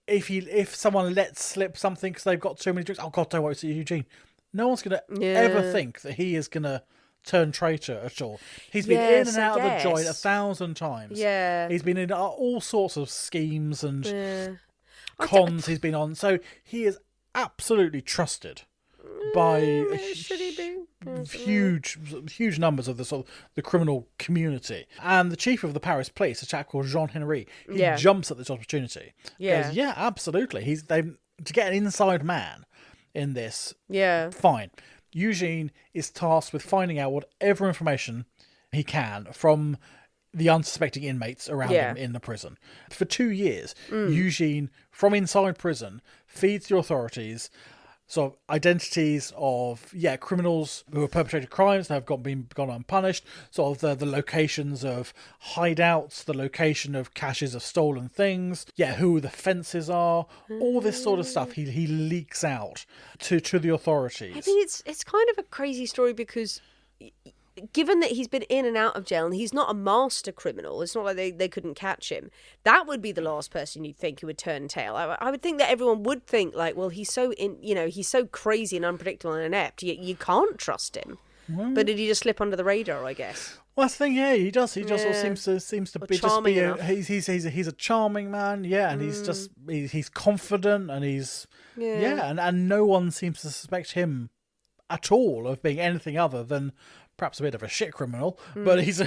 If someone lets slip something because they've got too many drinks, oh God, don't worry, it's Eugene. No one's going to ever think that he is going to turn traitor at all. He's been in and out of the joint 1,000 times. Yeah. He's been in all sorts of schemes and cons he's been on. So he is absolutely trusted by huge numbers of the sort of the criminal community. And the chief of the Paris police, a chap called Jean-Henri, he jumps at this opportunity. Yeah. Goes, yeah, absolutely. To get an inside man in this. Yeah. Fine. Eugene is tasked with finding out whatever information he can from the unsuspecting inmates around him in the prison. For 2 years, Eugene, from inside prison, feeds the authorities sort of identities of criminals who have perpetrated crimes that have gone unpunished, sort of the locations of hideouts, the location of caches of stolen things, who the fences are, all this sort of stuff he leaks out to the authorities. I mean, it's kind of a crazy story because given that he's been in and out of jail and he's not a master criminal, it's not like they couldn't catch him. That would be the last person you'd think who would turn tail. I would think that everyone would think like, well, he's so he's so crazy and unpredictable and inept. You can't trust him. But did he just slip under the radar? I guess. Well, that's the thing. Yeah, he does. He just sort of seems to be charming enough. He's a charming man. Yeah, and he's confident and and no one seems to suspect him at all of being anything other than perhaps a bit of a shit criminal, but he's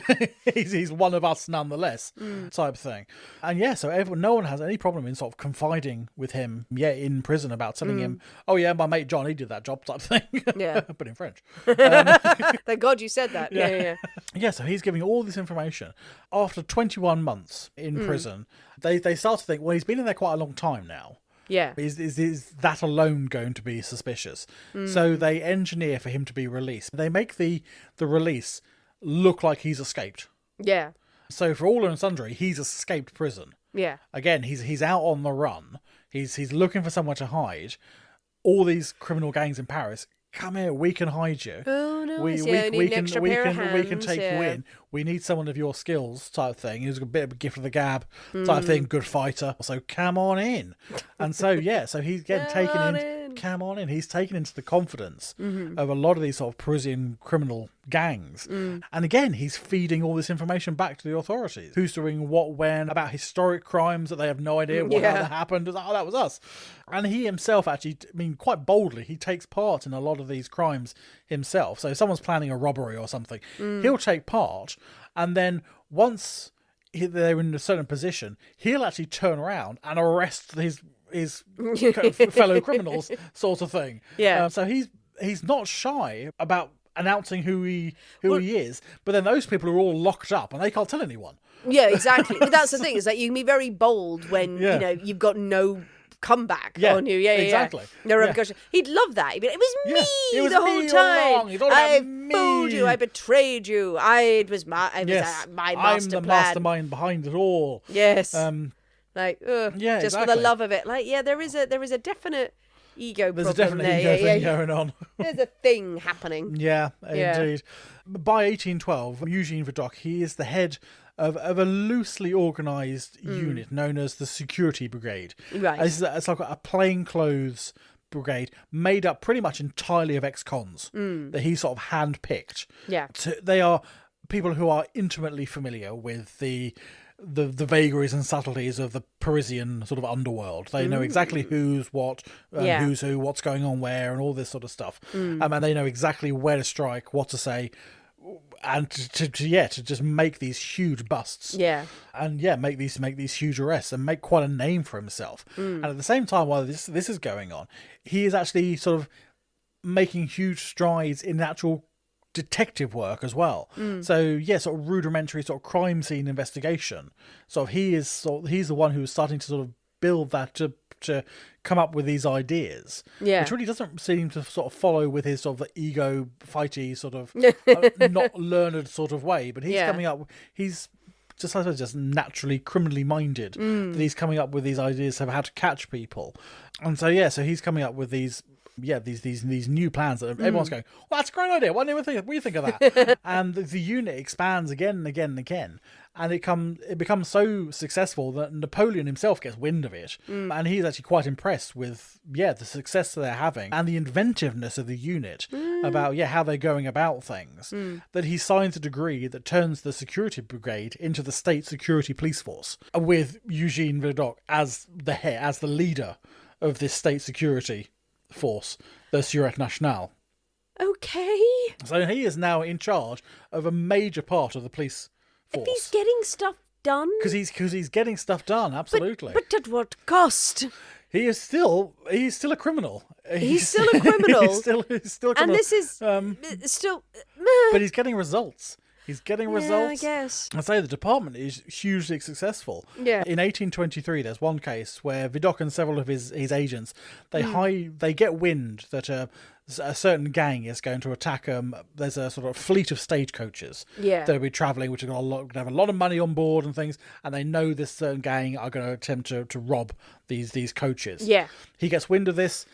one of us nonetheless, type thing. And so no one has any problem in sort of confiding with him, in prison about telling him, oh yeah, my mate John, he did that job, type thing. Yeah. But in French. Thank God you said that. Yeah. So he's giving all this information. After 21 months in prison, they start to think, well, he's been in there quite a long time now. Yeah. Is that alone going to be suspicious? So they engineer for him to be released. They make the release look like he's escaped. Yeah. So for all and sundry, he's escaped prison. Yeah. Again, he's out on the run. He's looking for somewhere to hide. All these criminal gangs in Paris, come here, we can hide you. Oh no, we can take you in. We need someone of your skills, type thing. He's a bit of a gift of the gab, type thing. Good fighter. So come on in. And so he's getting taken in. Come on in. He's taken into the confidence of a lot of these sort of Parisian criminal gangs. And again, he's feeding all this information back to the authorities. Who's doing what, when, about historic crimes that they have no idea what happened. It's like, oh, that was us. And he himself actually, quite boldly, he takes part in a lot of these crimes himself. So if someone's planning a robbery or something, he'll take part. And then once they're in a certain position, he'll actually turn around and arrest his fellow criminals, sort of thing. Yeah. So he's not shy about announcing who he is. But then those people are all locked up and they can't tell anyone. Yeah, exactly. But that's the thing, is that you can be very bold when, you've got no comeback on you. Yeah, exactly. No repercussion. He'd love that. He'd be like, it was me it was the whole me time. all along. It's all about I me. fooled you. I betrayed you. My master I'm the plan. mastermind behind it just Yes. Just just for the love of it. Like, there is a definite ego There's problem a definite there. ego thing going on. There's a thing happening. Yeah, indeed. By 1812, Eugene Vidocq, he is the head of a loosely organised unit known as the Security Brigade. Right. It's like a plainclothes brigade made up pretty much entirely of ex-cons that he sort of handpicked. Yeah. They are people who are intimately familiar with the vagaries and subtleties of the Parisian sort of underworld. They know exactly who's what, who's who, what's going on where, and all this sort of stuff. And they know exactly where to strike, what to say, and to just make these huge busts. Yeah. And make these huge arrests and make quite a name for himself. And at the same time, while this is going on, he is actually sort of making huge strides in actual detective work as well. So sort of rudimentary sort of crime scene investigation. So he's the one who's starting to sort of build that to come up with these ideas, which really doesn't seem to sort of follow with his sort of ego fighty sort of not learned sort of way. But he's coming up. He's just, I suppose, just naturally criminally minded. That he's coming up with these ideas of how to catch people, and so he's coming up with these new plans that everyone's going, well, that's a great idea. What do you think of that? And the unit expands again and again and again, and it becomes so successful that Napoleon himself gets wind of it, and he's actually quite impressed with the success that they're having and the inventiveness of the unit about how they're going about things. That he signs a decree that turns the Security Brigade into the State Security Police Force, with Eugene Vidocq as the leader of this state security force, the Sûreté Nationale. Okay. So he is now in charge of a major part of the police force. If he's getting stuff done. Because he's getting stuff done, absolutely. But at what cost? He's still a criminal. He's still a criminal. he's still a criminal. And this is still. But he's getting results. He's getting results. I guess. I say the department is hugely successful. Yeah. In 1823, there's one case where Vidocq and several of his agents, they get wind that a certain gang is going to attack. There's a sort of fleet of stagecoaches that'll be travelling, which are going to have a lot of money on board and things, and they know this certain gang are going to attempt to rob these coaches. Yeah. He gets wind of this.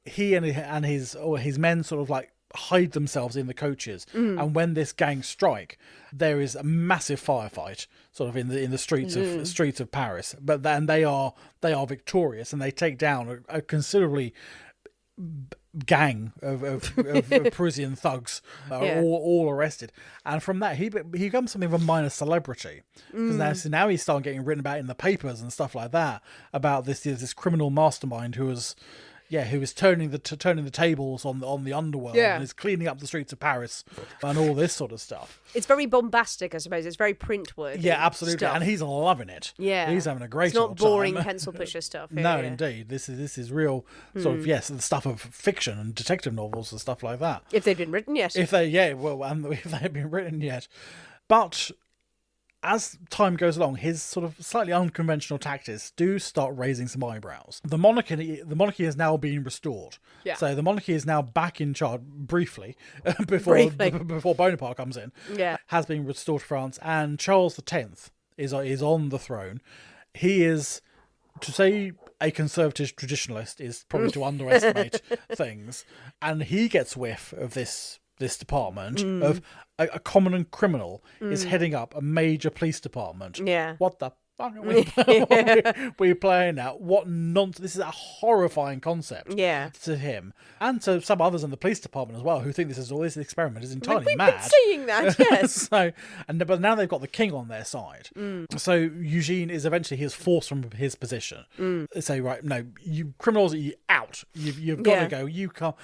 He and his men sort of like hide themselves in the coaches, and when this gang strike, there is a massive firefight sort of in the streets of Paris, but then they are victorious, and they take down a considerably gang of Parisian thugs, all arrested, and from that he becomes something of a minor celebrity, because now he's starting getting written about in the papers and stuff like that about this criminal mastermind who was turning the tables on the underworld, and is cleaning up the streets of Paris and all this sort of stuff. It's very bombastic, I suppose. It's very print worthy. Yeah, absolutely, stuff. And he's loving it. Yeah, he's having a great. It's not boring time. pencil pusher stuff. No, indeed, this is real sort of the stuff of fiction and detective novels and stuff like that. If they've been written yet. If they've been written yet, but as time goes along, his sort of slightly unconventional tactics do start raising some eyebrows. The monarchy has now been restored. Yeah. So the monarchy is now back in charge briefly before Bonaparte comes in. Yeah. Has been restored to France, and Charles X is on the throne. He is, to say a conservative traditionalist is probably to underestimate things, and he gets whiff of this department of a common criminal is heading up a major police department. Yeah. What the fuck are we playing at? What nonsense. This is a horrifying concept to him. And to some others in the police department as well, who think this experiment is entirely mad. We've been saying that, yes. But now they've got the king on their side. So Eugene is forced from his position. They say, right, no, you criminals, you out. You've got to go. You can't.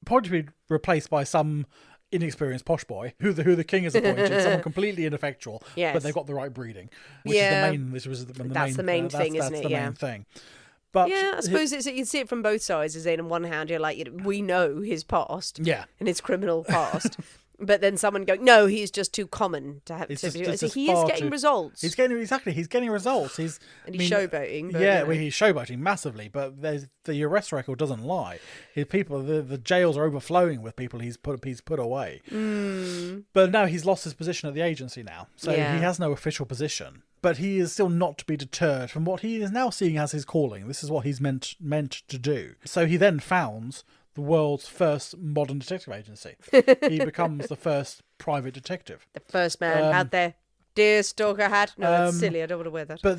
Probably be replaced by some inexperienced posh boy who the king has appointed, someone completely ineffectual, but they've got the right breeding, which is the main. That's the main thing, isn't it? That's the main thing. But yeah, I suppose you can see it from both sides. As in, on one hand, you're like, we know his past, yeah, and his criminal past. But then someone going, no, he's just too common to have. So he is getting results. He's getting results. He's showboating. But, yeah, well, he's showboating massively. But the arrest record doesn't lie. The jails are overflowing with people he's put away. But now he's lost his position at the agency now, so he has no official position. But he is still not to be deterred from what he is now seeing as his calling. This is what he's meant to do. So he then founds the world's first modern detective agency. He becomes the first private detective. The first man had their deer stalker hat. No, that's silly. I don't want to wear that. But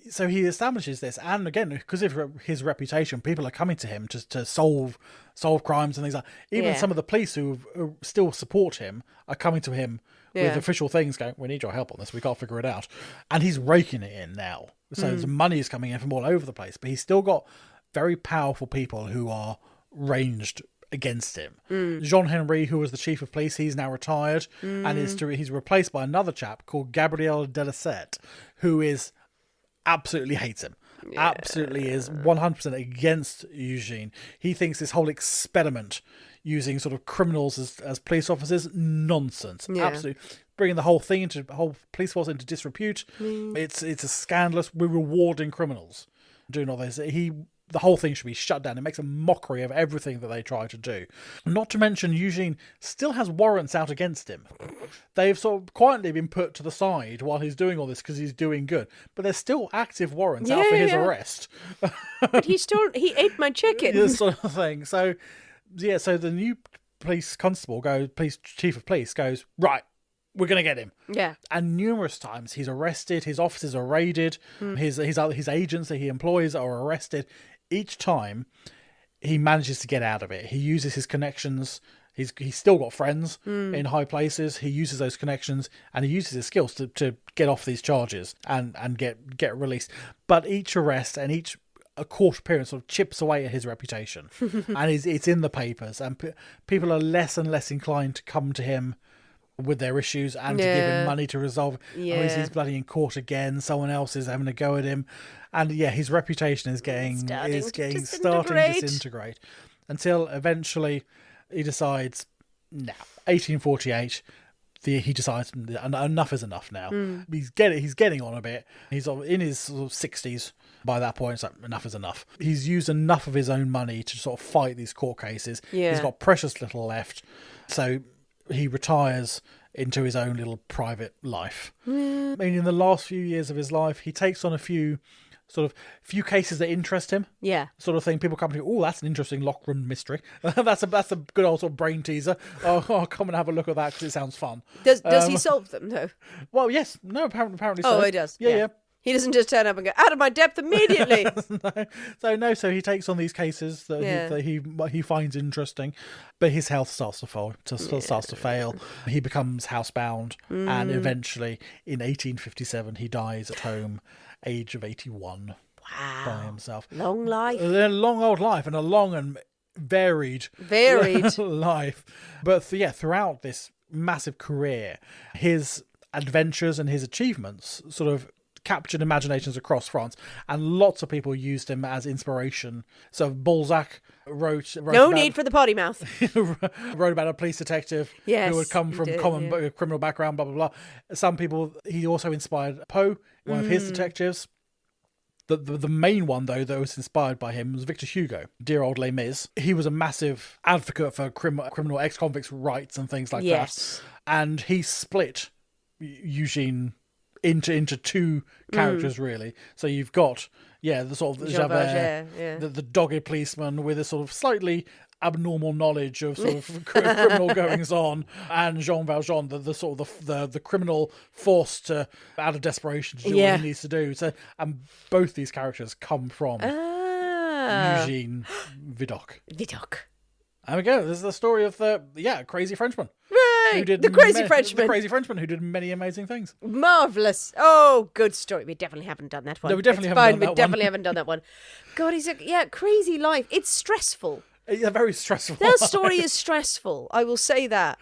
so he establishes this, and again, because of his reputation, people are coming to him to solve crimes and things like that. Even some of the police who still support him are coming to him with official things going, we need your help on this, we can't figure it out. And he's raking it in now. So the money is coming in from all over the place, but he's still got very powerful people who are ranged against him. Jean Henry, who was the chief of police, he's now retired, and he's replaced by another chap called Gabriel Delasset, who absolutely hates him. Absolutely is 100% against Eugene. He thinks this whole experiment using sort of criminals as police officers, nonsense. Absolutely bringing the whole police force into disrepute. It's a scandalous. We're rewarding criminals doing all this. The whole thing should be shut down. It makes a mockery of everything that they try to do. Not to mention, Eugene still has warrants out against him. They've sort of quietly been put to the side while he's doing all this because he's doing good. But there's still active warrants out for his arrest. But he ate my chicken. This sort of thing. So, so the new police chief of police goes, right, we're going to get him. Yeah. And numerous times he's arrested, his offices are raided, his agents that he employs are arrested. Each time he manages to get out of it. He uses his connections. He's still got friends in high places. He uses those connections and he uses his skills to get off these charges and get released. But each arrest and each court appearance sort of chips away at his reputation. And it's in the papers. And people are less and less inclined to come to him with their issues and to give him money to resolve. He's bloody in court again. Someone else is having a go at him. And his reputation is starting to disintegrate until eventually he decides, 1848, he decides enough is enough now. He's getting on a bit. He's in his sort of 60s by that point. It's like, enough is enough. He's used enough of his own money to sort of fight these court cases. He's got precious little left. So he retires into his own little private life. I mean, in the last few years of his life, he takes on a few cases that interest him. Yeah. Sort of thing. People come to, oh, that's an interesting lockroom mystery. that's a good old sort of brain teaser. I'll come and have a look at that because it sounds fun. Does he solve them though? Well, yes. No, apparently so. Oh, he does. Yeah. He doesn't just turn up and go, out of my depth immediately. So he takes on these cases that he finds interesting, but his health starts to fail. He becomes housebound, and eventually, in 1857, he dies at home, age of 81. Wow. By himself. Long life. A long old life, and a long and varied life. But throughout this massive career, his adventures and his achievements sort of captured imaginations across France, and lots of people used him as inspiration. So Balzac wrote no need for the potty mouth. Wrote about a police detective who would come from criminal background, blah blah blah. Some people, he also inspired Poe, one of his detectives. The main one, though, that was inspired by him was Victor Hugo, dear old Les Mis. He was a massive advocate for criminal ex-convicts' rights and things like that. And he split Eugene into two characters, really. So you've got the sort of Javert, the dogged policeman with a sort of slightly abnormal knowledge of sort of criminal goings on, and Jean Valjean, the sort of the criminal forced to, out of desperation, to do what he needs to do. So, and both these characters come from Eugene Vidocq. There we go. This is the story of the crazy Frenchman. Right, the crazy Frenchman who did many amazing things. Marvelous. Oh, good story. We definitely haven't done that one. No, we definitely haven't done that one. God, he's crazy life. It's stressful. Yeah, very stressful. That story is stressful. I will say that.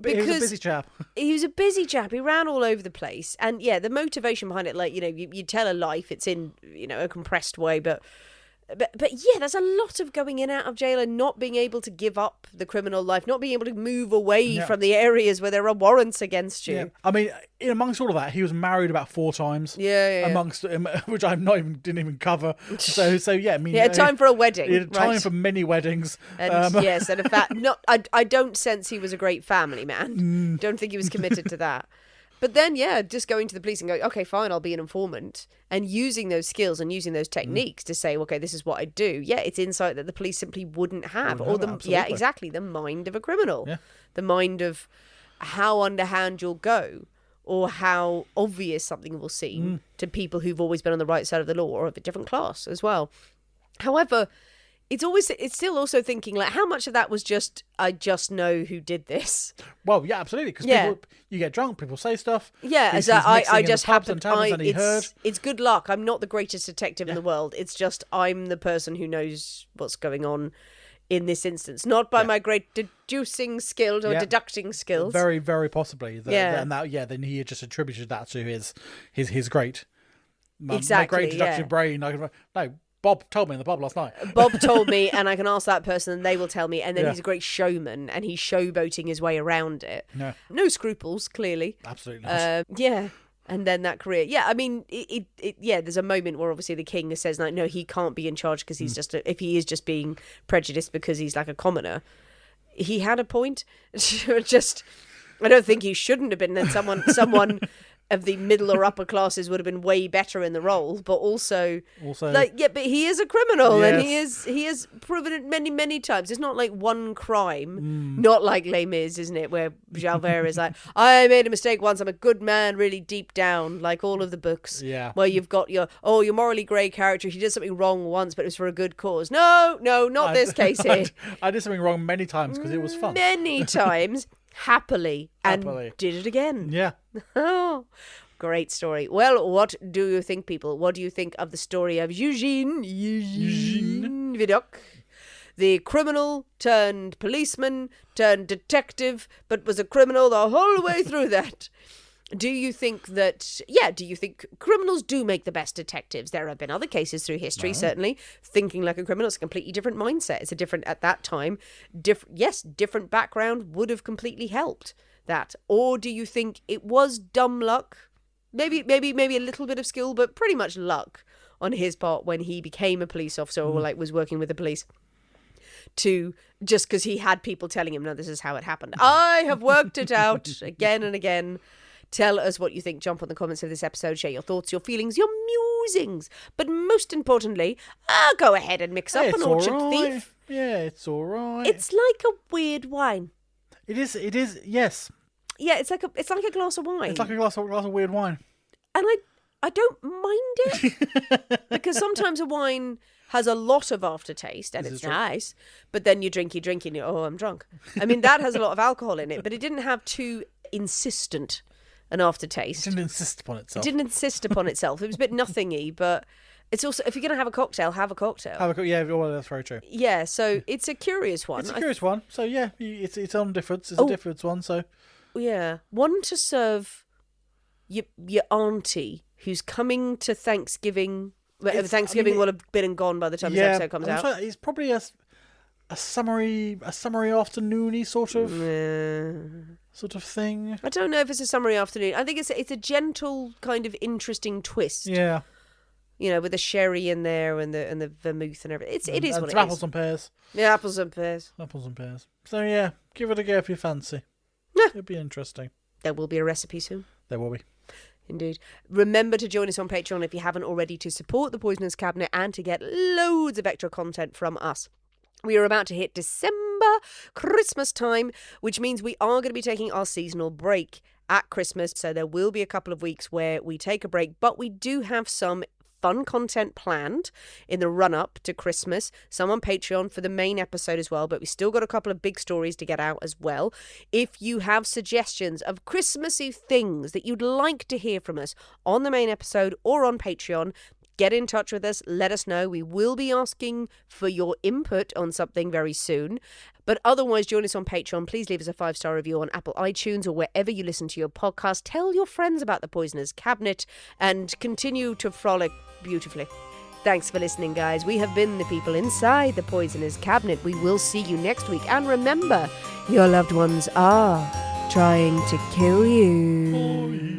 He was a busy chap. He was a busy chap. He ran all over the place, and the motivation behind it, like you tell a life. It's in a compressed way, but But yeah, there's a lot of going in and out of jail and not being able to give up the criminal life, not being able to move away from the areas where there are warrants against you. Yeah. I mean, in amongst all of that, he was married about 4 times. Yeah. Amongst which I didn't even cover. So yeah, I mean, time for a wedding. He had time for many weddings. And yes, and in fact, I don't sense he was a great family man. Don't think he was committed to that. But then, just going to the police and going, okay, fine, I'll be an informant, and using those skills and using those techniques to say, okay, this is what I do. Yeah, it's insight that the police simply wouldn't have. Exactly, the mind of a criminal, the mind of how underhand you'll go, or how obvious something will seem to people who've always been on the right side of the law or of a different class as well. However, it's still also thinking, like, how much of that was just, I just know who did this. Well, yeah, absolutely, because you get drunk, people say stuff. Yeah, as I just happen. It's good luck. I'm not the greatest detective in the world. It's just I'm the person who knows what's going on in this instance, not by my great deducing skills or deducting skills. Very, very possibly. Then he just attributed that to his great, my great deductive brain. No. Bob told me in the pub last night. Bob told me, and I can ask that person and they will tell me. And then he's a great showman and he's showboating his way around it. No scruples, clearly. Absolutely not. And then that career. Yeah, I mean, there's a moment where obviously the king says, like, no, he can't be in charge because he's if he is just being prejudiced because he's like a commoner. He had a point. I don't think he shouldn't have been. Then someone of the middle or upper classes would have been way better in the role, but also but he is a criminal, and he has proven it many, many times. It's not like one crime, not like Les Mis, isn't it, where Javert is like, I made a mistake once, I'm a good man really deep down, like all of the books where you've got your morally grey character, he did something wrong once but it was for a good cause. No, not this case here. I did something wrong many times because it was fun. Many times. Happily, and did it again. Yeah. Oh, great story. Well, what do you think, people? What do you think of the story of Eugene Vidocq, the criminal turned policeman turned detective, but was a criminal the whole way through that? Do you think criminals do make the best detectives? There have been other cases through history, certainly. Thinking like a criminal is a completely different mindset. It's a different, at that time, different background would have completely helped that. Or do you think it was dumb luck? Maybe a little bit of skill, but pretty much luck on his part when he became a police officer or like was working with the police. Just because he had people telling him, no, this is how it happened. I have worked it out again and again. Tell us what you think. Jump on the comments of this episode. Share your thoughts, your feelings, your musings. But most importantly, go ahead and mix up an Orchard Thief. Yeah, it's all right. It's like a weird wine. It is. Yes. Yeah, it's like a glass of wine. It's like a glass of weird wine. And I don't mind it because sometimes a wine has a lot of aftertaste and it's nice, but then you drink and you're, I'm drunk. I mean, that has a lot of alcohol in it, but it didn't have too insistent an aftertaste. It didn't insist upon itself. It was a bit nothingy, but it's also, if you're going to have a cocktail, have a cocktail. Well, that's very true. Yeah, so it's a curious one. So yeah, it's its own difference. It's a different one. So yeah, one to serve your auntie who's coming to Thanksgiving. Thanksgiving will have been and gone by the time this episode comes out. Sure it's probably a summery afternoony sort of thing. I don't know if it's a summery afternoon. I think it's a gentle kind of interesting twist. Yeah. You know, with the sherry in there and the vermouth and everything. It is what it is. Apples and pears. Yeah, apples and pears. So yeah, give it a go if you fancy. Yeah. It'll be interesting. There will be a recipe soon. There will be. Indeed. Remember to join us on Patreon if you haven't already, to support the Poisonous Cabinet and to get loads of extra content from us. We are about to hit December, Christmas time, which means we are going to be taking our seasonal break at Christmas. So there will be a couple of weeks where we take a break, but we do have some fun content planned in the run-up to Christmas, some on Patreon for the main episode as well, but we still got a couple of big stories to get out as well. If you have suggestions of Christmassy things that you'd like to hear from us on the main episode or on Patreon, get in touch with us, let us know. We will be asking for your input on something very soon. But otherwise, join us on Patreon. Please leave us a 5-star review on Apple iTunes or wherever you listen to your podcast. Tell your friends about the Poisoner's Cabinet and continue to frolic beautifully. Thanks for listening, guys. We have been the people inside the Poisoner's Cabinet. We will see you next week. And remember, your loved ones are trying to kill you.